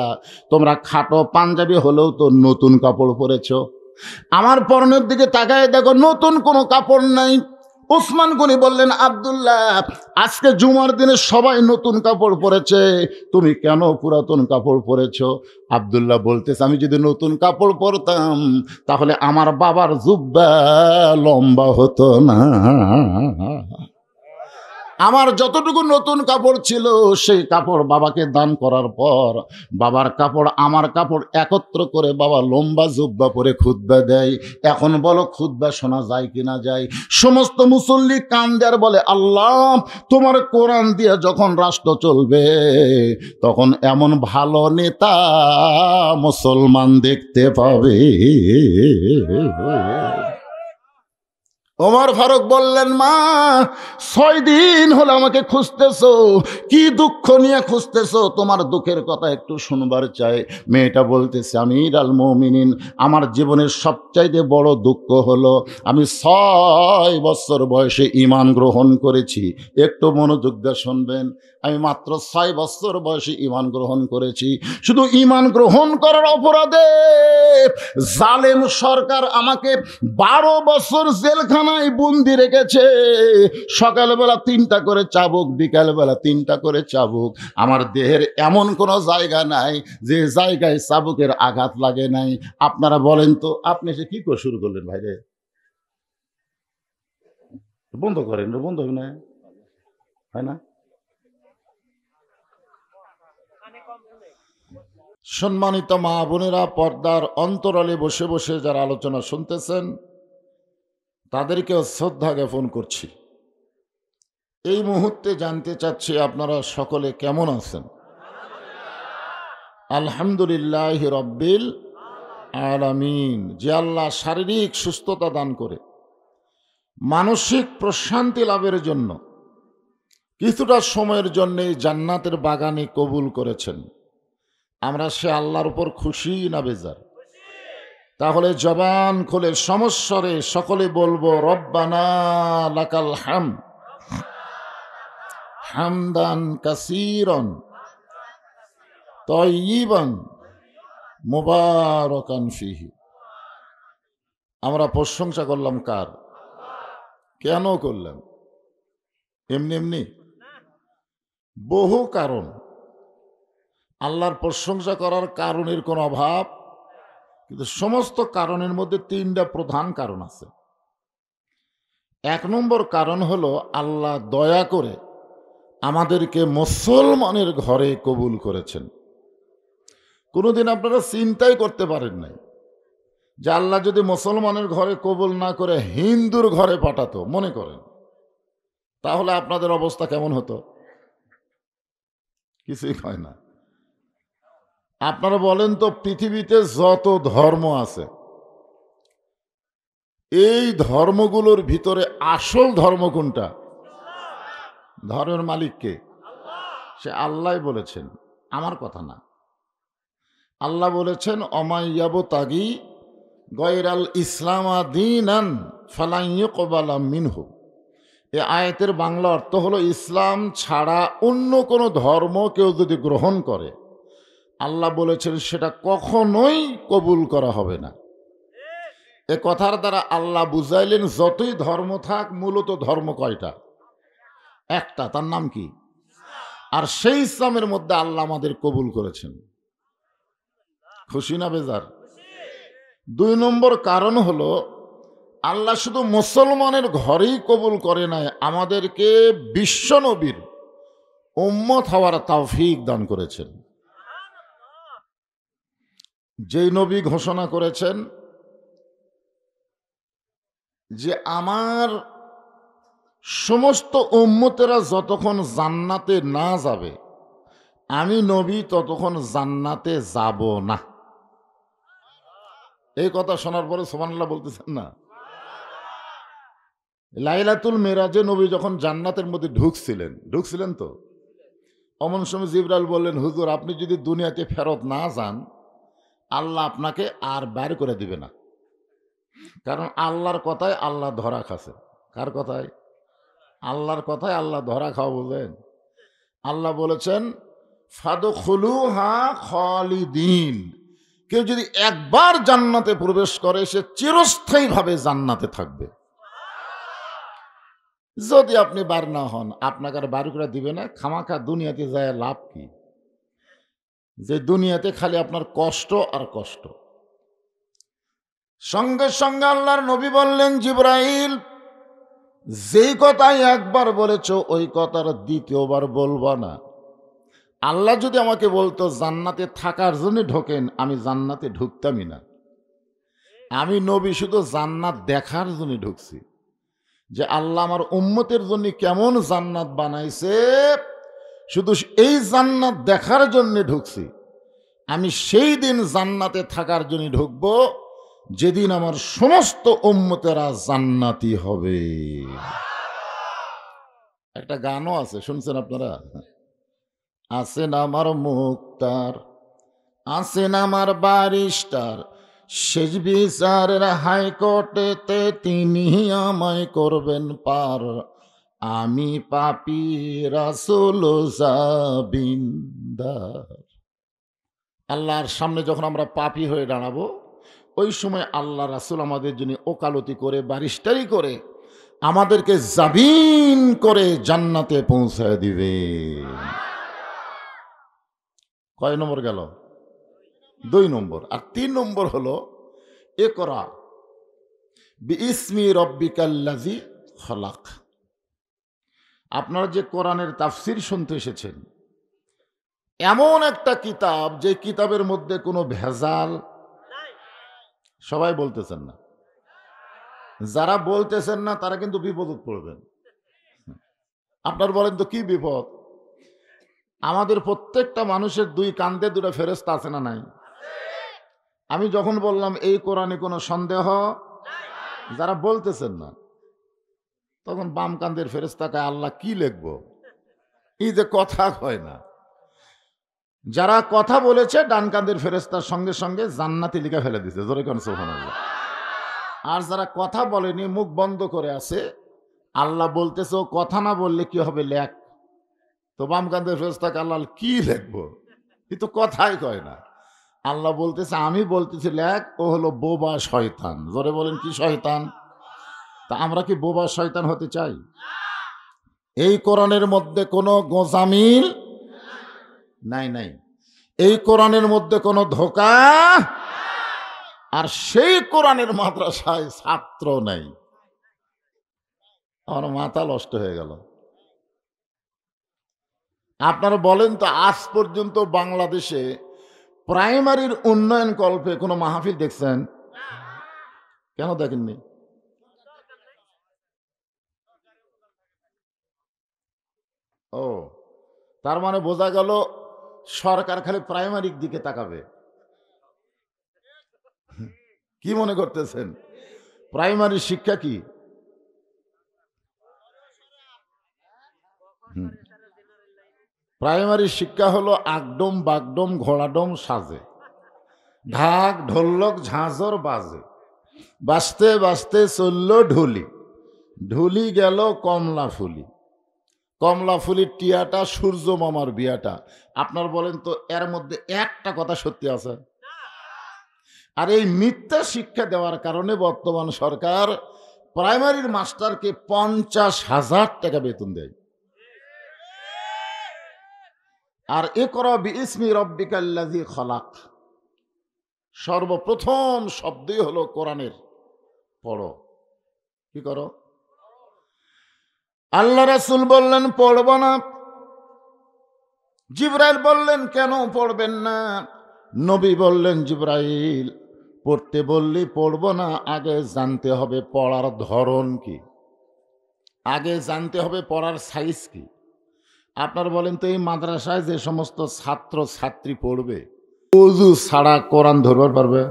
তোমরা খাটো পাঞ্জাবি হলেও তো নতুন কাপড় পরেছো, আমার পরনের দিকে তাকায় দেখো নতুন কোনো কাপড় নাই। ওসমান গনি বললেন, আব্দুল্লাহ আজকে জুমার দিনে সবাই নতুন কাপড় পরেছে, তুমি কেন পুরাতন কাপড় পরেছো? আব্দুল্লাহ বলতেছে, আমি যদি নতুন কাপড় পরতাম তাহলে আমার বাবার জুব্বা লম্বা হতো না। আমার যতটুকু নতুন কাপড় ছিল সেই কাপড় বাবাকে দান করার পর বাবার কাপড় আমার কাপড় একত্র করে বাবা লম্বা জুব্বা পরে খুতবা দেয়। এখন বলো খুতবা শোনা যায় কিনা যায়? সমস্ত মুসল্লি কান্দার বলে, আল্লাহ তোমার কোরআন দিয়ে যখন রাষ্ট্র চলবে তখন এমন ভালো নেতা মুসলমান দেখতে পাবে। ওমর ফারুক বললেন, মা 6 দিন হলো আমাকে খুঁজতেছো, কি দুঃখ নিয়ে খুঁজতেছো? তোমার দুঃখের কথা একটু শুনবার চাই। মেয়েটা বলতেছে, আমির আল মুমিনিন, আমার জীবনের সবচাইতে বড় দুঃখ হলো আমি 6 বছর বয়সে ঈমান গ্রহণ করেছি। একটু মনোযোগ দিয়ে শুনবেন। আমি মাত্র 6 বছর বয়সে ঈমান গ্রহণ করেছি। শুধু ঈমান গ্রহণ করার অপরাধে জালেম সরকার আমাকে 12 বছর জেলখানায় বন্দি রেখেছে। সকালবেলা 3টা করে চাবুক, বিকালবেলা 3টা করে চাবুক। আমার দেহের এমন কোনো জায়গা নাই যে জায়গায় চাবুকের আঘাত লাগে নাই। আপনারা বলেন তো, আপনি সে কি করে শুরু করলেন ভাই রে? বন্ধ করেন, বন্ধ হবে না, হয় না? সম্মানিত মা বোনেরা, পর্দার অন্তরালে বসে বসে যারা আলোচনা শুনতেছেন তাদেরকেও শ্রদ্ধা জ্ঞাপন করছি। এই মুহূর্তে জানতে চাচ্ছি আপনারা সকলে কেমন আছেন? আলহামদুলিল্লাহ রব্বিল আলামিন। যে আল্লাহ শারীরিক সুস্থতা দান করে মানসিক প্রশান্তি লাভের জন্য কিছুটা সময়ের জন্য জান্নাতের বাগানে কবুল করেছেন, আমরা সে আল্লাহর উপর খুশি না বেজার? তাহলে জবান খুলে সমস্বরে সকলে বলবো রব্বানা লাকাল হামদ হামদান কাসীরান তাইয়িবান মুবারাকান ফিহি। আমরা প্রশংসা করলাম কার? কেন করলাম? এমনি এমনি? বহু কারণ। আল্লাহর প্রশংসা করার কারণের কোনো অভাব, কিন্তু সমস্ত কারণের মধ্যে তিনটা প্রধান কারণ আছে। এক নম্বর কারণ হলো আল্লাহ দয়া করে আমাদেরকে মুসলমানের ঘরে কবুল করেছেন। কোনোদিন আপনারা চিন্তাই করতে পারেন নাই যে আল্লাহ যদি মুসলমানের ঘরে কবুল না করে হিন্দুর ঘরে পাঠাতো, মনে করেন, তাহলে আপনাদের অবস্থা কেমন হতো? কিছুই হয় না। আপনারা বলেন তো, পৃথিবীতে যত ধর্ম আছে, এই ধর্মগুলোর ভিতরে আসল ধর্ম কোনটা? ধর্মের মালিক কে? সে আল্লাহ বলেছেন, আমার কথা না। আল্লাহ বলেছেন অমাইয়াবতাগি গয়রাল ইসলামা দীনান ফালান ইউকবালা মিনহু। এই আয়াতের বাংলা অর্থ হলো ইসলাম ছাড়া অন্য কোনো ধর্ম কেউ যদি গ্রহণ করে, আল্লাহ বলেছেন সেটা কখনোই কবুল করা হবে না। এ কথার দ্বারা আল্লাহ বুঝাইলেন যতই ধর্ম থাক, মূলত ধর্ম কয়টা? একটা, তার নাম কি? আর সেই ইসলামের মধ্যে আল্লাহ আমাদের কবুল করেছেন। খুশি না বেজার? দুই নম্বর কারণ হলো আল্লাহ শুধু মুসলমানের ঘরেই কবুল করে নাই, আমাদেরকে বিশ্ব নবীর উম্মত হওয়ার তৌফিক দান করেছেন। যেই নবী ঘোষণা করেছেন যে আমার সমস্ত উম্মতেরা যতক্ষণ জান্নাতে না যাবে, আমি নবী ততক্ষণ জান্নাতে যাব না। এই কথা শোনার পরে সুবহানাল্লাহ বলতেছেন না? লাইলাতুল মেরাজে নবী যখন জান্নাতের মধ্যে ঢুকছিলেন তো, অমন সময় জিবরাইল বললেন, হুজুর আপনি যদি দুনিয়াতে ফেরত না যান, আল্লাহ আপনাকে আর বের করে দিবে না। কারণ আল্লাহর কথায় আল্লাহ ধরা খাচ্ছে। কার কথায়? আল্লাহর কথায় আল্লাহ ধরা খাওয়া, বললেন। আল্লাহ বলেছেন ফাদখুলুহা খালিদিন, কেউ যদি একবার জান্নাতে প্রবেশ করে সে চিরস্থায়ীভাবে জান্নাতে থাকবে। যদি আপনি বার না হন, আপনাকে আর বার করে দিবে না। খামাখা দুনিয়াতে যায় লাভ কি? যে দুনিয়াতে খালি আপনার কষ্ট আর কষ্ট। সঙ্গে সঙ্গে আল্লাহর নবী বললেন, জিবরাইল যেই কথাই একবার বলেছ ওই কথার দ্বিতীয়বার বলবা না। আল্লাহ যদি আমাকে বলতো জান্নাতে থাকার জন্য ঢোকেন, আমি জান্নাতে ঢুকতামই না। আমি নবী শুধু জান্নাত দেখার জন্য ঢুকছি, যে আল্লাহ আমার উম্মতের জন্য কেমন জান্নাত বানাইছে, শুধু এই জান্নাত দেখার জন্য ঢুকছি। আমি সেই দিন জান্নাতে থাকার জন্য ঢুকবো যেদিন আমার সমস্ত উম্মতেরা জান্নাতি হবে। একটা গানও আছে, শুনছেন আপনারা? আছেন আমার মুক্তার, আছেন আমার ব্যারিস্টার, শেষ বিচারের হাইকোর্টেতে তিনি আমায় করবেন পার। আমি পাপী রাসূল জাবিন্দার। আল্লাহর সামনে যখন আমরা পাপী হয়ে দাঁড়াবো, ওই সময় আল্লাহ রাসূল আমাদের জন্য ওকালতি করে, ব্যারিস্টারি করে আমাদেরকে জামিন করে জান্নাতে পৌঁছায় দিবে। কয় নম্বর গেল? 2 নম্বর। আর 3 নম্বর হলো ইকরা বিইসমি রব্বিকাল্লাযী খলাক। আপনারা যে কোরআনের তাফসীর শুনতে এসেছেন, এমন একটা কিতাব যে কিতাবের মধ্যে কোনো ভেজাল নাই। সবাই বলতেছেন না। যারা বলতেছেন না তারা কিন্তু বিপদে পড়বেন। আপনার বলেন তো কি বিপদ? আমাদের প্রত্যেকটা মানুষের 2 কাঁধে 2টা ফেরেশতা আছে না নাই? আমি যখন বললাম এই কোরআনে কোনো সন্দেহ নাই, যারা বলতেছেন না, তখন বাম কাঁধের ফেরেশতাকে আল্লাহ কি লিখবো? এই যে কথা হয় না, যারা কথা বলেছে ডান কাঁধের ফেরেশতার সঙ্গে সঙ্গে জান্নাতি লিখে ফেলে দিছে, জোরে কোন সুবহানাল্লাহ। আর যারা কথা বলেনি, মুখ বন্ধ করে আছে, আল্লাহ বলতেছে ও কথা না বললে কি হবে, লেখ। তো বাম কাঁধের ফেরেশতাকে আল্লাহ কি লিখবো, কিন্তু কথাই কয় না। আল্লাহ বলতেছে আমি বলতেছি লেখ, ও হলো বোবা শয়তান। জোরে বলেন কি শয়তান? তা আমরা কি বোবা শয়তান হতে চাই? এই কোরআনের মধ্যে কোনো গোঁজামিল নাই, নাই। এই কোরআনের মধ্যে কোনো ধোঁকা, আর সেই কোরআনের মাদ্রাসায় ছাত্র নাই। আমার মাথা নষ্ট হয়ে গেল। আপনারা বলেন তো, আজ পর্যন্ত বাংলাদেশে প্রাইমারির উন্নয়ন কল্পে কোনো মাহফিল দেখছেন? কেন দেখেননি? ও, তার মানে বোঝা গেল সরকার খালি প্রাইমারির দিকে তাকাবে। কি মনে করতেছেন প্রাইমারি শিক্ষা কি? প্রাইমারি শিক্ষা হলো আগডম বাগডম ঘোড়াডম সাজে, ঢাক ঢোলক ঝাঁঝর বাজে, বাজতে বাজতে চলল ঢুলি, ঢুলি গেল কমলা ফুলি, কমলা ফুলির টিয়াটা সূর্য মামার বিয়াটা। আপনার বলেন তো এর মধ্যে একটা কথা সত্যি আছে? আর এই মিথ্যা শিক্ষা দেওয়ার কারণে বর্তমান সরকার প্রাইমারির মাস্টারকে 50,000 টাকা বেতন দেয়। আর ইকরা বিইসমি রাব্বিকাল্লাযী খলাক, সর্বপ্রথম শব্দই হলো কোরআনের পড়ো। কি করো? আল্লাহ রাসূল বললেন পড়ব না। জিবরাইল বললেন কেন পড়বেন না? নবী বললেন জিবরাইল পড়তে বললি পড়ব না, আগে জানতে হবে পড়ার ধরন কি, আগে জানতে হবে পড়ার সাইজ কি। আপনার বলেন তো এই মাদ্রাসায় যে সমস্ত ছাত্র ছাত্রী পড়বে, ওযু ছাড়া কোরআন ধরবার পারবে?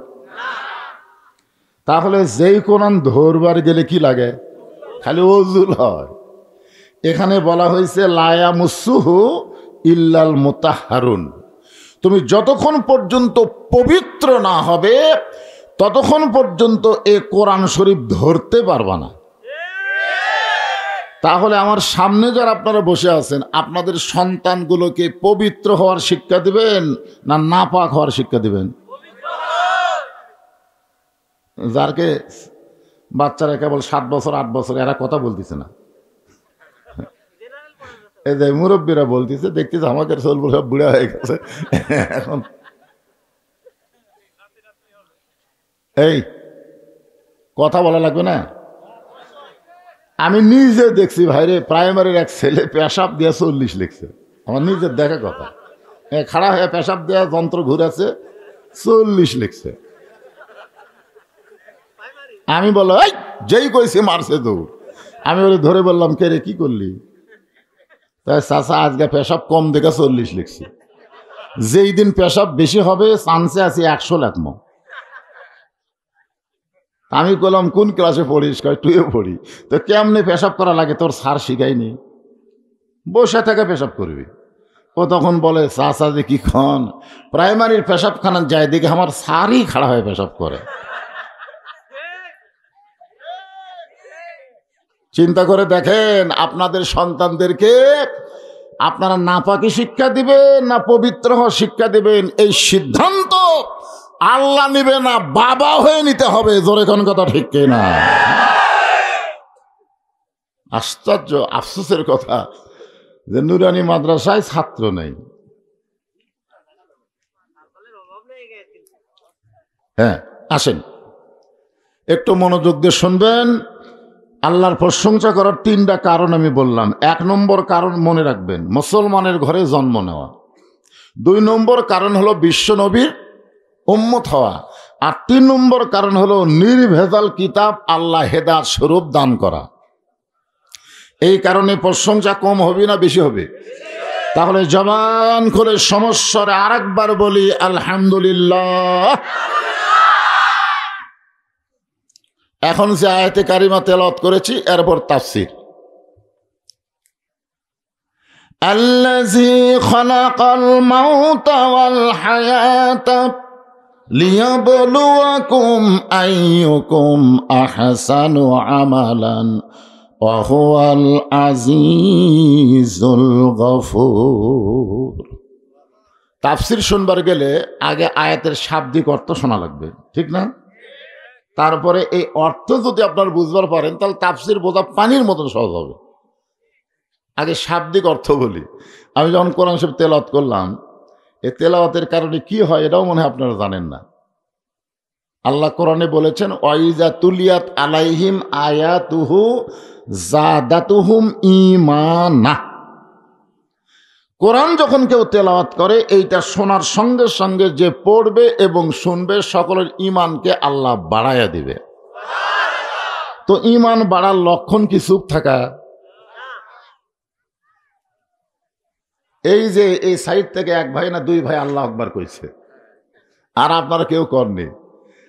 তাহলে যেই কোরআন ধরবার গেলে কি লাগে? খালি ওযু হয়। এখানে বলা হয়েছে লা ইয়ামুসসুহু ইল্লাল মুতাহহারুন। তুমি যতক্ষণ পর্যন্ত পবিত্র না হবে ততক্ষণ পর্যন্ত এ কোরআন শরীফ ধরতে পারবা না। তাহলে আমার সামনে যারা আপনারা বসে আছেন, আপনাদের সন্তানগুলোকে পবিত্র হওয়ার শিক্ষা দিবেন না নাপাক হওয়ার শিক্ষা দিবেন? যারকে বাচ্চারা কেবল 7 বছর 8 বছর, এরা কথা বলতেছে না, এই যে মুরব্বীরা বলতেছে, দেখতেছে আমাদের সব বুড়া হয়ে গেছে এখন। এই কথা বলা লাগবে না। আমি নিজে দেখছি ভাইরে, প্রাইমারির এক ছেলে পেশাব দিয়ে 40 লিখছে। আমার নিজের দেখা কথা, খাড়া হয়ে পেশাব দেওয়া যন্ত্র ঘুরেছে, 40 লিখছে। আমি বললাম এই যেই কইছে মারছে দৌড়। আমি বলে ধরে বললাম কে রে কি করলি? তাই চাচা আজকে পেশাব কম দেখে 40 লিখছি, যেই দিন পেশাব বেশি হবে চান্সে আছি 100 লেখম। আমি বললাম কোন ক্লাসে পড়িস? কয় তুইও পড়ি। তো কেমনে পেশাব করা লাগে তোর স্যার শিখায়নি? বসে থেকে পেশাব করবি। ও তখন বলে চাচা যে কি খন, প্রাইমারির পেশাবখানা যায় দেখে আমার স্যারই খাড়া হয়ে পেশাব করে। চিন্তা করে দেখেন আপনাদের সন্তানদেরকে আপনারা নাপাকি শিক্ষা দিবেন না পবিত্র হওয়ার শিক্ষা দিবেন, এই সিদ্ধান্ত আল্লাহ নিবে না, বাবা হয়ে নিতে হবে। জোরে কোন কথা ঠিক কিনা? আশ্চর্য আফসোসের কথা যে নুরানি মাদ্রাসায় ছাত্র নেই। হ্যাঁ আসেন একটু মনোযোগ দিয়ে শুনবেন। আল্লাহর প্রশংসা করার 3টা কারণ আমি বললাম। 1 নম্বর কারণ মনে রাখবেন, মুসলমানের ঘরে জন্ম নেওয়া। 2 নম্বর কারণ হলো বিশ্ব নবীর উম্মত হওয়া। আর 3 নম্বর কারণ হলো নির্ভেজাল কিতাব আল্লাহ হেদায়েত স্বরূপ দান করা। এই কারণে প্রশংসা কম হবে না বেশি হবে? তাহলে জবান খুলে সমস্যারে আরেকবার বলি আলহামদুলিল্লাহ। এখন যে আয়াতে কারিমা তেলাওয়াত করেছি এরপর তাফসীর। আল্লাযী খালাকাল মাউতা ওয়াল হায়াতা লিয়াবলুয়াকুম আইয়ুকুম আহসানু আমালান ওয়া হুয়াল আজিজুল গফুর। তাফসীর শুনবার গেলে আগে আয়াতের শাব্দিক অর্থ শোনা লাগবে, ঠিক না? তারপরে এই অর্থ যদি আপনার বুঝবার পারেন তাহলে তাফসীর বোঝা পানির মতন সহজ হবে। আগে শাব্দিক অর্থ বলি। আমি যখন কোরআন শরীফ তেলাওয়াত করলাম, এই তেলাওয়াতের কারণে কি হয় এটাও মনে হয় আপনারা জানেন না। আল্লাহ কোরআনে বলেছেন ওয়াইজা তুলিয়াত আলাইহিম আয়াতুহু জাদাতুহুম ঈমানা। কোরআন যখন কেউ তেলাওয়াত করে এইটা শোনার সঙ্গে সঙ্গে যে পড়বে এবং শুনবে সকলের ঈমানকে আল্লাহ বাড়াইয়া দিবে। তো ঈমান বাড়ার লক্ষণ কি চুপ থাকা? এই যে এই সাইড থেকে এক ভাই না দুই ভাই আল্লাহ আকবার কইছে, আর আপনারা কেউ করনি।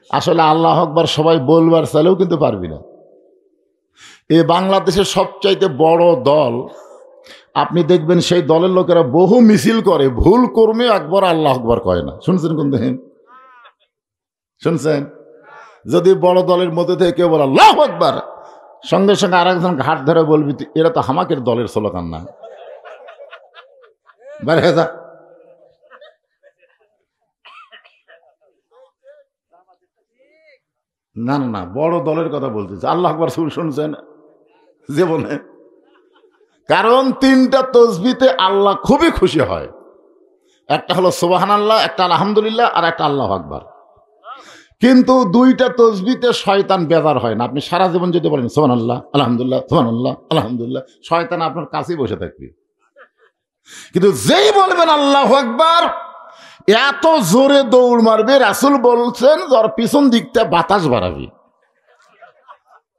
আসলে আল্লাহ আকবার সবাই বলবার চাইলেও কিন্তু পারবি না। এই বাংলাদেশের সবচাইতে বড় দল, আপনি দেখবেন সেই দলের লোকেরা বহু মিছিল করে, ভুল কর্মে একবার আল্লাহ আকবার কয় না। শুনছেন কোন দেখেন? শুনছেন? যদি বড় দলের মধ্যে থেকে কেউ বলে আল্লাহু আকবার, সঙ্গে সঙ্গে আর একজন ঘাট ধরে বলবি এরা তো হামাকের দলের স্লোগান না, বের হয়ে যা। না না না, বড় দলের কথা বলতেছে। আল্লাহু আকবার শুনছেন জীবনে? কারণ তিনটা তসবিতে আল্লাহ খুবই খুশি হয়। একটা হলো সুবহানাল্লাহ, একটা আলহামদুলিল্লাহ, আর একটা আল্লাহু আকবার। কিন্তু দুইটা তসবিতে শয়তান বেজার হয় না। আপনি সারা জীবন যদি বলেন সুবহানাল্লাহ আলহামদুলিল্লাহ সুবহানাল্লাহ আলহামদুলিল্লাহ, শয়তান আপনার কাছেই বসে থাকবে। কিন্তু যেই বলবেন আল্লাহু আকবার, এত জোরে দৌড় মারবে, রাসূল বলছেন ওর পিছন দিকটা বাতাস বাড়াবি।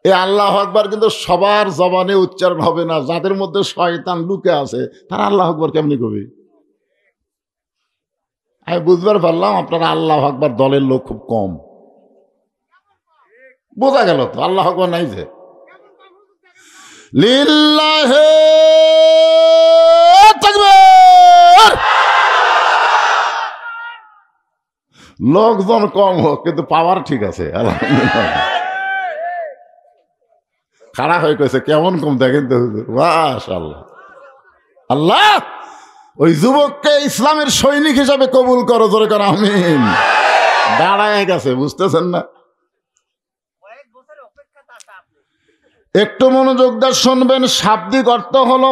এই আল্লাহু আকবার কিন্তু সবার জবানে উচ্চারণ হবে না। যাদের মধ্যে শয়তান লুকে আছে তারা আল্লাহু আকবার কেমনি কবি? আমি বুঝবার পারলাম আপনারা আল্লাহু আকবার দলের লোক খুব কম। বোঝা গেল তো আল্লাহু আকবার নাই যে। লিল্লাহি তাকবীর। লোকজন কম হোক কিন্তু পাওয়ার ঠিক আছে। আলহামদুলিল্লাহ। খাড়া হয়ে কইছে কেমন কম দেখেন তো হুজুর, মাশাআল্লাহ। আল্লাহ ওই যুবককে ইসলামের সৈনিক হিসাবে কবুল করো, জোরে করো আমিন। দাঁড়ায় গেছে, বুঝতেছেন না? একটু মনোযোগ দিয়ে শুনবেন। শাব্দিক অর্থ হলো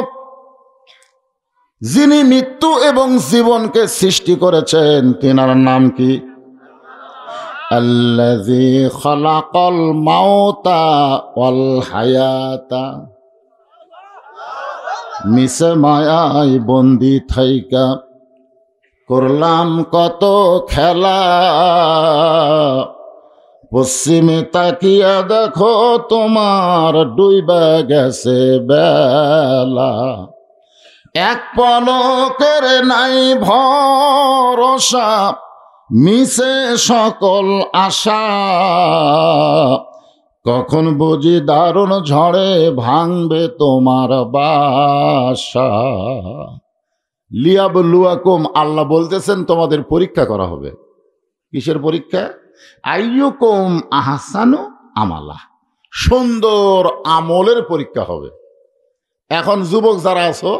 যিনি মৃত্যু এবং জীবনকে সৃষ্টি করেছেন তিনার নাম কি? আল্লাযী খালাকাল মাউতা ওয়াল হায়াতা। মিশে মায়ায় বন্দি থাইকা করলাম কত খেলা, পশ্চিমে তাকিয়া দেখো তোমার ডুইবা গেছে বেলা। এক পলকের নাই ভরসা, মিশে সকল আশা, কখন বুঝি দারুণ ঝড়ে ভাঙবে তোমার বাসা। লিয়াবলুয়াকুম, আল্লাহ বলতেছেন তোমাদের পরীক্ষা করা হবে। কিসের পরীক্ষা? আইয়ুকুম আহসানু আমালা, সুন্দর আমলের পরীক্ষা হবে। এখন যুবক যারা আছো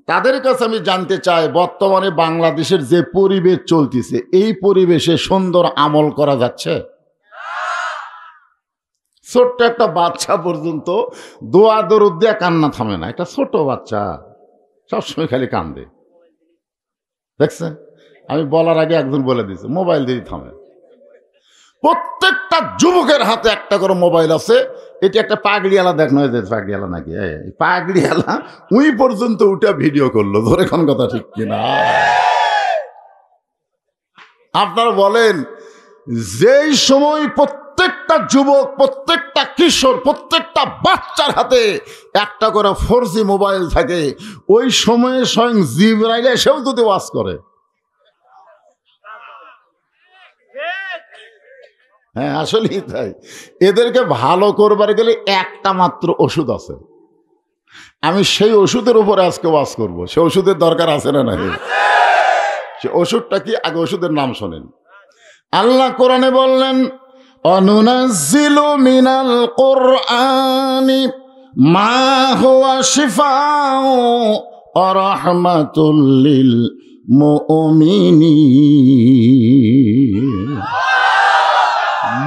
তাদের কাছে আমি জানতে চাই, বর্তমানে বাংলাদেশের যে পরিবেশ চলতেছে এই পরিবেশে সুন্দর আমল করা যাচ্ছে? ছোট্ট একটা বাচ্চা পর্যন্ত দোয়া দরুদ দিয়ে কান্না থামে না। একটা ছোট বাচ্চা সবসময় খালি কান্দে, দেখছেন? আমি বলার আগে একজন বলে দিয়েছে মোবাইল দিয়ে থামে। প্রত্যেকটা যুবকের হাতে একটা করে মোবাইল আছে। এটি একটা পাগড়িওয়ালা দেখ নয় যে পাগড়িওয়ালা নাকি, পাগড়িওয়ালা উই পর্যন্ত উঠে ভিডিও করলো। ধরে কোন কথা ঠিক কিনা? আপনারা বলেন যেই সময় প্রত্যেকটা যুবক, প্রত্যেকটা কিশোর, প্রত্যেকটা বাচ্চার হাতে একটা করে 4G মোবাইল থাকে, ওই সময়ে স্বয়ং জিবরাইল এসেও যদি ওয়াজ করে। হ্যাঁ আসলেই তাই। এদেরকে ভালো করবার গেলে একটা মাত্র ওষুধ আছে, আমি সেই ওষুধের উপরে আজকে ওয়াজ করব। সে ওষুধের দরকার আছে না নাই? সে ওষুধটা কি, আগে ওষুধের নাম শোনেন। আল্লাহ কোরআনে বললেন, অনুনাজ্জিলু মিনাল কুরআনি মা হুয়া শিফাউ ওয়া রাহমাতুল লিল মুমিনিন।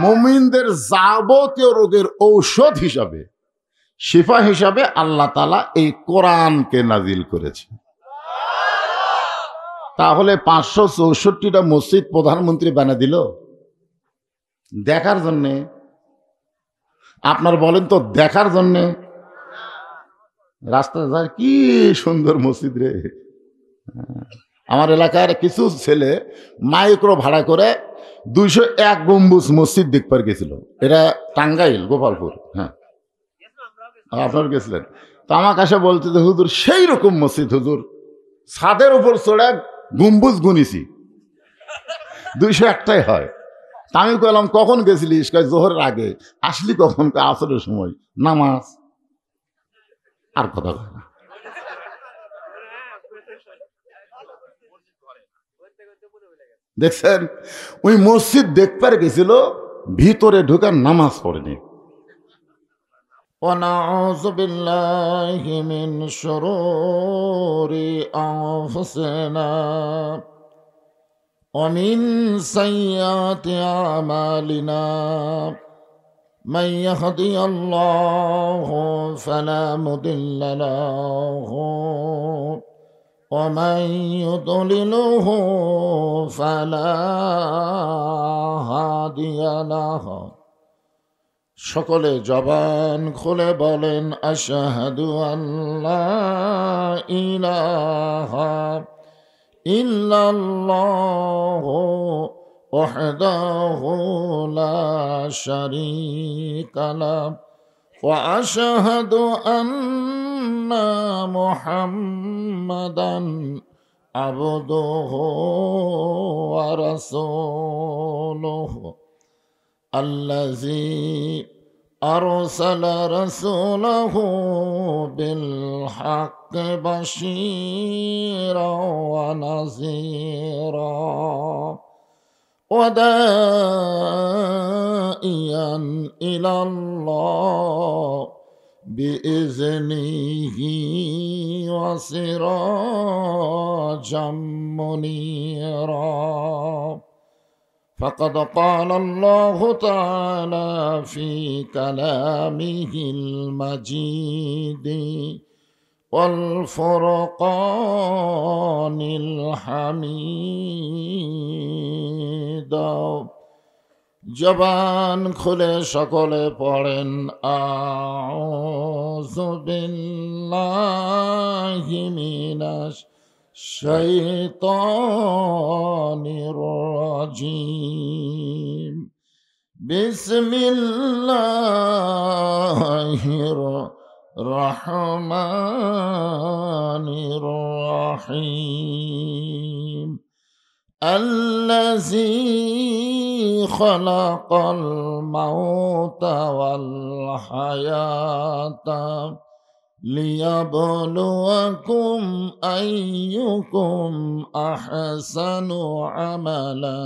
মুমিনদের যাবতীয় রোগের ঔষধ হিসাবে, শিফা হিসাবে আল্লাহ তাআলা এই কোরআনকে নাজিল করেছে। তাহলে 564টা মসজিদ প্রধানমন্ত্রী বানিয়ে দিল দেখার জন্যে? আপনার বলেন তো, দেখার জন্যে? রাস্তা যায় কি সুন্দর মসজিদ রে। আমার এলাকার কিছু ছেলে মাইক্রো ভাড়া করে 201 গম্বুজ মসজিদ দেখবার গেছিল। এটা টাঙ্গাইল, গোপালপুর। হ্যাঁ, আপনার গেছিলেন তো। আমার কাছে বলতে যে হুজুর সেই রকম মসজিদ, হুজুর ছাদের উপর চড়ে গম্বুজ গুনিছি, 201টাই হয়। তা আমি কইলাম কখন গেছিলিস? কয় জোহরের আগে। আসলি কখন? আসরের সময়, নামাজ। আর কথা কয় না। দেখছেন, ওই মসজিদ দেখবার গেছিল, ভিতরে ঢুকার নামাজ পড়েনি। ونعوذ بالله من شرور أنفسنا ومن سيئات أعمالنا من يهدي الله فلا مضل له ومن يضلله فلا هادي له। সকলে জবান খুলে বলেন, আশহাদু আল্লা ইলাহা ইল্লাল্লাহু ওয়াহদাহু লা শারীকা লাহু ওয়া আশহাদু আন্না মুহাম্মাদান আবদুহু ওয়া রাসূলুহু الذي أرسل رسوله بالحق بشيرا ونذيرا وداعيا إلى الله بإذنه وسراجا منيرا। فقد قال الله تعالى في كلامه المجيد والفرقان الحميد। জবান খুলে সকলে পড়েন, আউযু বিল্লাহি মিনাশ শাইতানির রাজিম। বিসমিল্লাহির রহমানির রহিম। আল্লাযী খালাকাল মাউতা ওয়াল হায়াতা ليبلوكم أيكم أحسن عملا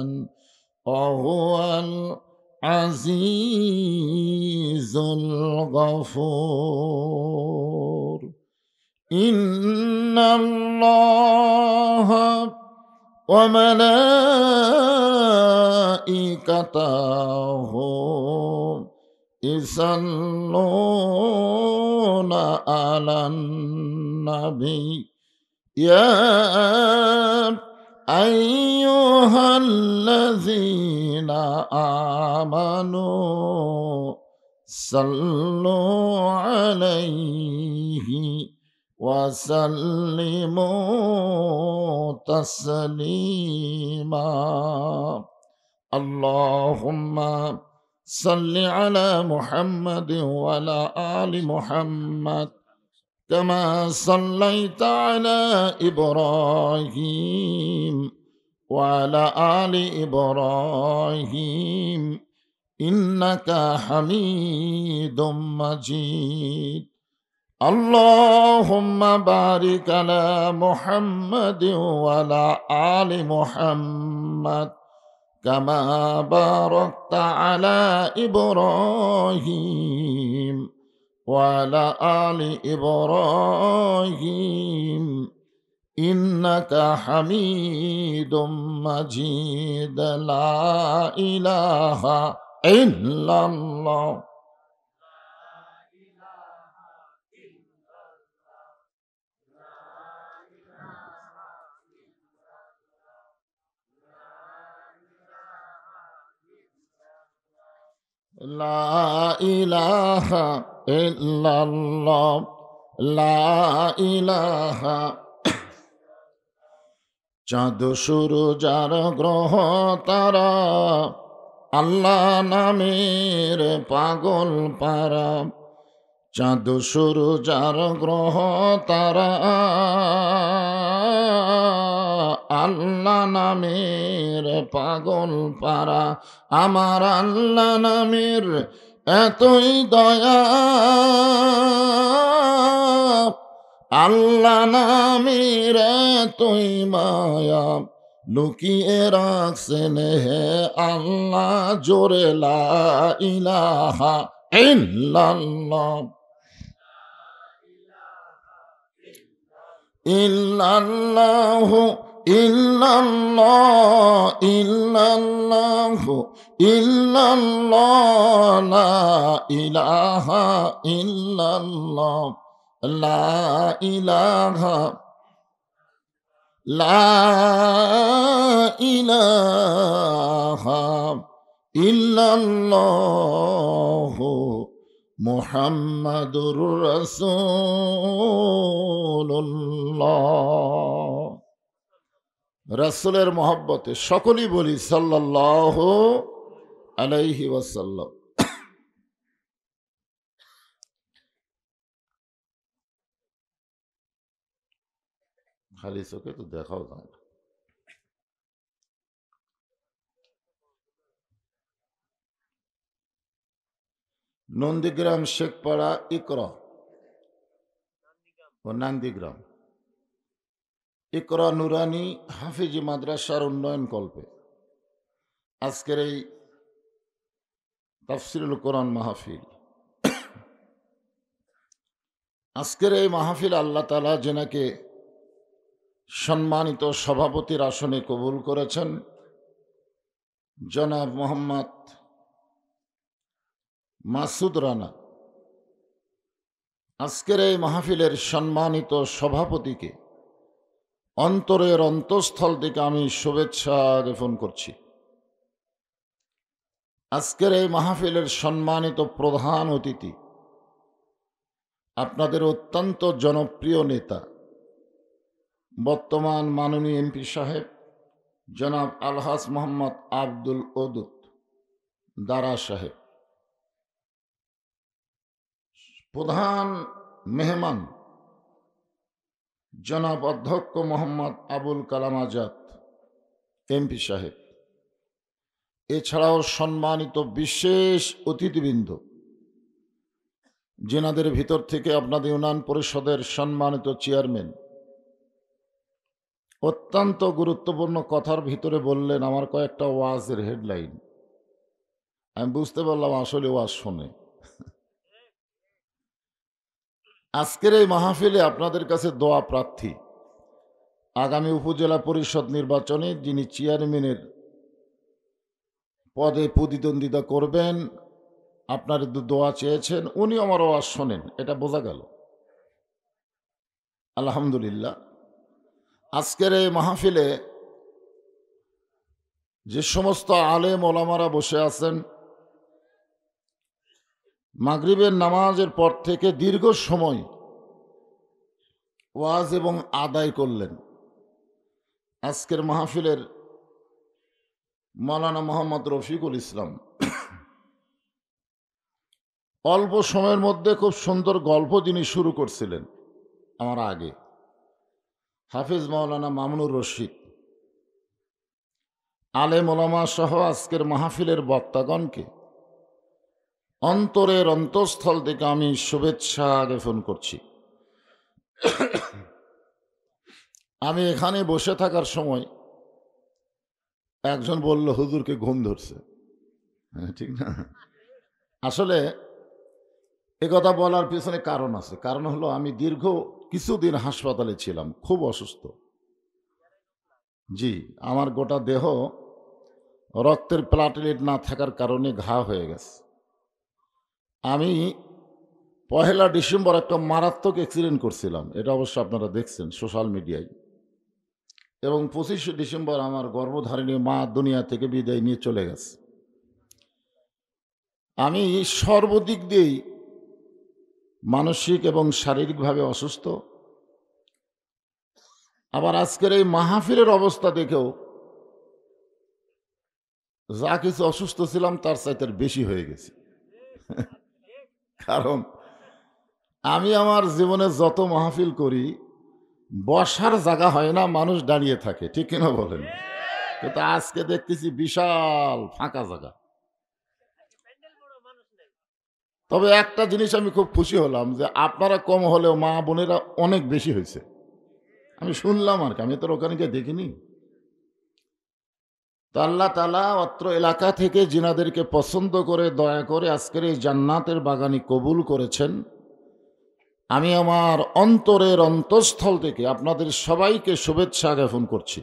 وهو العزيز الغفور। إن الله وملائكته يصلون على النبي يا أيها الذين آمنوا صلوا عليه وسلموا تسليما। اللهم صل على محمد وعلى آل محمد كما صليت على إبراهيم وعلى آل إبراهيم إنك حميد مجيد। আল্লাহুম্মা বারিক আলা মুহাম্মাদিন ওয়া আলা আলি মুহাম্মাদ কামা বারাকতা আলা ইব্রাহিম ওয়া আলা আলি ইব্রাহিম ইন্নাকা হামিদুম মাজিদ। লা ইলাহা ইল্লাল্লাহ। লা ইলাহা ইল্লাল্লাহ। লা ইলাহা। চাঁদ সূরজ আর গ্রহ তারা আল্লাহ নামের পাগল পারা। চাঁদ সূরজ আর গ্রহ তারা আল্লাহ নামের পাগল পারা। আমার আল্লাহ নামের এতই দয়া, আল্লাহ নামের এতই মায়া, লুকিয়ে রাখছেন হে আল্লাহ জোরে লা ইলাহা ইল্লাল্লাহ। ইল্লাল্লাহু ইল্লাল্লাহ ইল্লাল্লাহু ইল্লাল্লাহ লা ইলাহা ইল্লাল্লাহ। লা ইলাহা লা ইলাহা ইল্লাল্লাহু মুহাম্মাদুর রাসূলুল্লাহ। রাসূলের মহব্বতে সকলেই বলি সাল্লাল্লাহু আলাইহি ওয়াসাল্লাম। খালি চোখে তো দেখাও যায় না। নন্দীগ্রাম, শেখপাড়া, ইকরা ও নান্দিগ্রাম ইকরা নুরানি হাফিজি মাদ্রাসার উন্নয়ন কল্পে আজকের এই তাফসিরুল কোরআন মাহফিল। আজকের এই মাহফিল আল্লাহ তাআলা যেনাকে সম্মানিত সভাপতির আসনে কবুল করেছেন, জনাব মোহাম্মদ মাসুদ রানা, আজকের এই মাহফিলের সম্মানিত সভাপতিকে অন্তরের অন্তঃস্থল থেকে আমি শুভেচ্ছা জ্ঞাপন করছি। আজকের এই মাহফিলের সম্মানিত প্রধান অতিথি আপনাদের অত্যন্ত জনপ্রিয় নেতা, বর্তমান মাননীয় এমপি সাহেব জনাব আলহাজ মোহাম্মদ আব্দুল ওদুদ দারা সাহেব। প্রধান মেহমান জনাব অধ্যক্ষ মোহাম্মদ আবুল কালাম আজাদ এমপি সাহেব। এছাড়াও সম্মানিত বিশেষ অতিথিবৃন্দ, যেনাদের ভিতর থেকে আপনাদের ইউনিয়ন পরিষদের সম্মানিত চেয়ারম্যান অত্যন্ত গুরুত্বপূর্ণ কথার ভিতরে বললেন আমার কয়েকটা ওয়াজের হেডলাইন। আমি বুঝতে পারলাম আসলে ওয়াজ শোনে। আজকের এই মাহফিলে আপনাদের কাছে দোয়া প্রার্থী, আগামী উপজেলা পরিষদ নির্বাচনে যিনি চেয়ারম্যানের পদে প্রতিদ্বন্দ্বিতা করবেন, আপনার দোয়া চেয়েছেন, উনি আমার ওয়াজ শোনেন, এটা বোঝা গেল। আলহামদুলিল্লাহ। আজকের এই মাহফিলে যে সমস্ত আলেম ওলামারা বসে আছেন, মাগরিবের নামাজের পর থেকে দীর্ঘ সময় ওয়াজ এবং আদায় করলেন। আজকের মাহফিলের মাওলানা মোহাম্মদ রফিকুল ইসলাম অল্প সময়ের মধ্যে খুব সুন্দর গল্প যিনি শুরু করছিলেন আমার আগে, হাফিজ মাওলানা মামুনুর রশিদ, আলেম ওলামা সহ আজকের মাহফিলের বক্তাগণকে অন্তরের অন্তঃস্থল থেকে আমি শুভেচ্ছা জ্ঞাপন করছি। আমি এখানে বসে থাকার সময় একজন বলল, হুজুরকে ঘুম ধরছে। হ্যাঁ, ঠিক না? আসলে একথা বলার পিছনে কারণ আছে। কারণ হলো আমি দীর্ঘ কিছুদিন হাসপাতালে ছিলাম, খুব অসুস্থ। জি, আমার গোটা দেহ রক্তের প্লাটেলেট না থাকার কারণে ঘা হয়ে গেছে। আমি 1 ডিসেম্বর একটা মারাত্মক অ্যাক্সিডেন্ট করছিলাম। এটা অবশ্য আপনারা দেখছেন সোশ্যাল মিডিয়ায়। এবং 25 ডিসেম্বর আমার গর্ভধারিণী মা দুনিয়া থেকে বিদায় নিয়ে চলে গেছে। আমি সর্বদিক দিয়েই মানসিক এবং শারীরিকভাবে অসুস্থ। আবার আজকের এই মাহফিলের অবস্থা দেখেও যা কিছু অসুস্থ ছিলাম তার চাইতে বেশি হয়ে গেছে। কারণ আমি আমার জীবনে যত মাহফিল করি, বসার জায়গা হয় না, মানুষ দাঁড়িয়ে থাকে, ঠিক কিনা বলেন? কিন্তু আজকে দেখতেছি বিশাল ফাঁকা জায়গা। তবে একটা জিনিস আমি খুব খুশি হলাম যে আপনারা কম হলেও মা বোনেরা অনেক বেশি হয়েছে। আমি শুনলাম আর কি, আমি তো ওখানে গিয়ে দেখিনি। তো আল্লাহ তাআলা অত্র এলাকা থেকে জিনাদেরকে পছন্দ করে দয়া করে আজকের এই জান্নাতের বাগানি কবুল করেছেন। আমি আমার অন্তরের অন্তঃস্থল থেকে আপনাদের সবাইকে শুভেচ্ছা জ্ঞাপন করছি।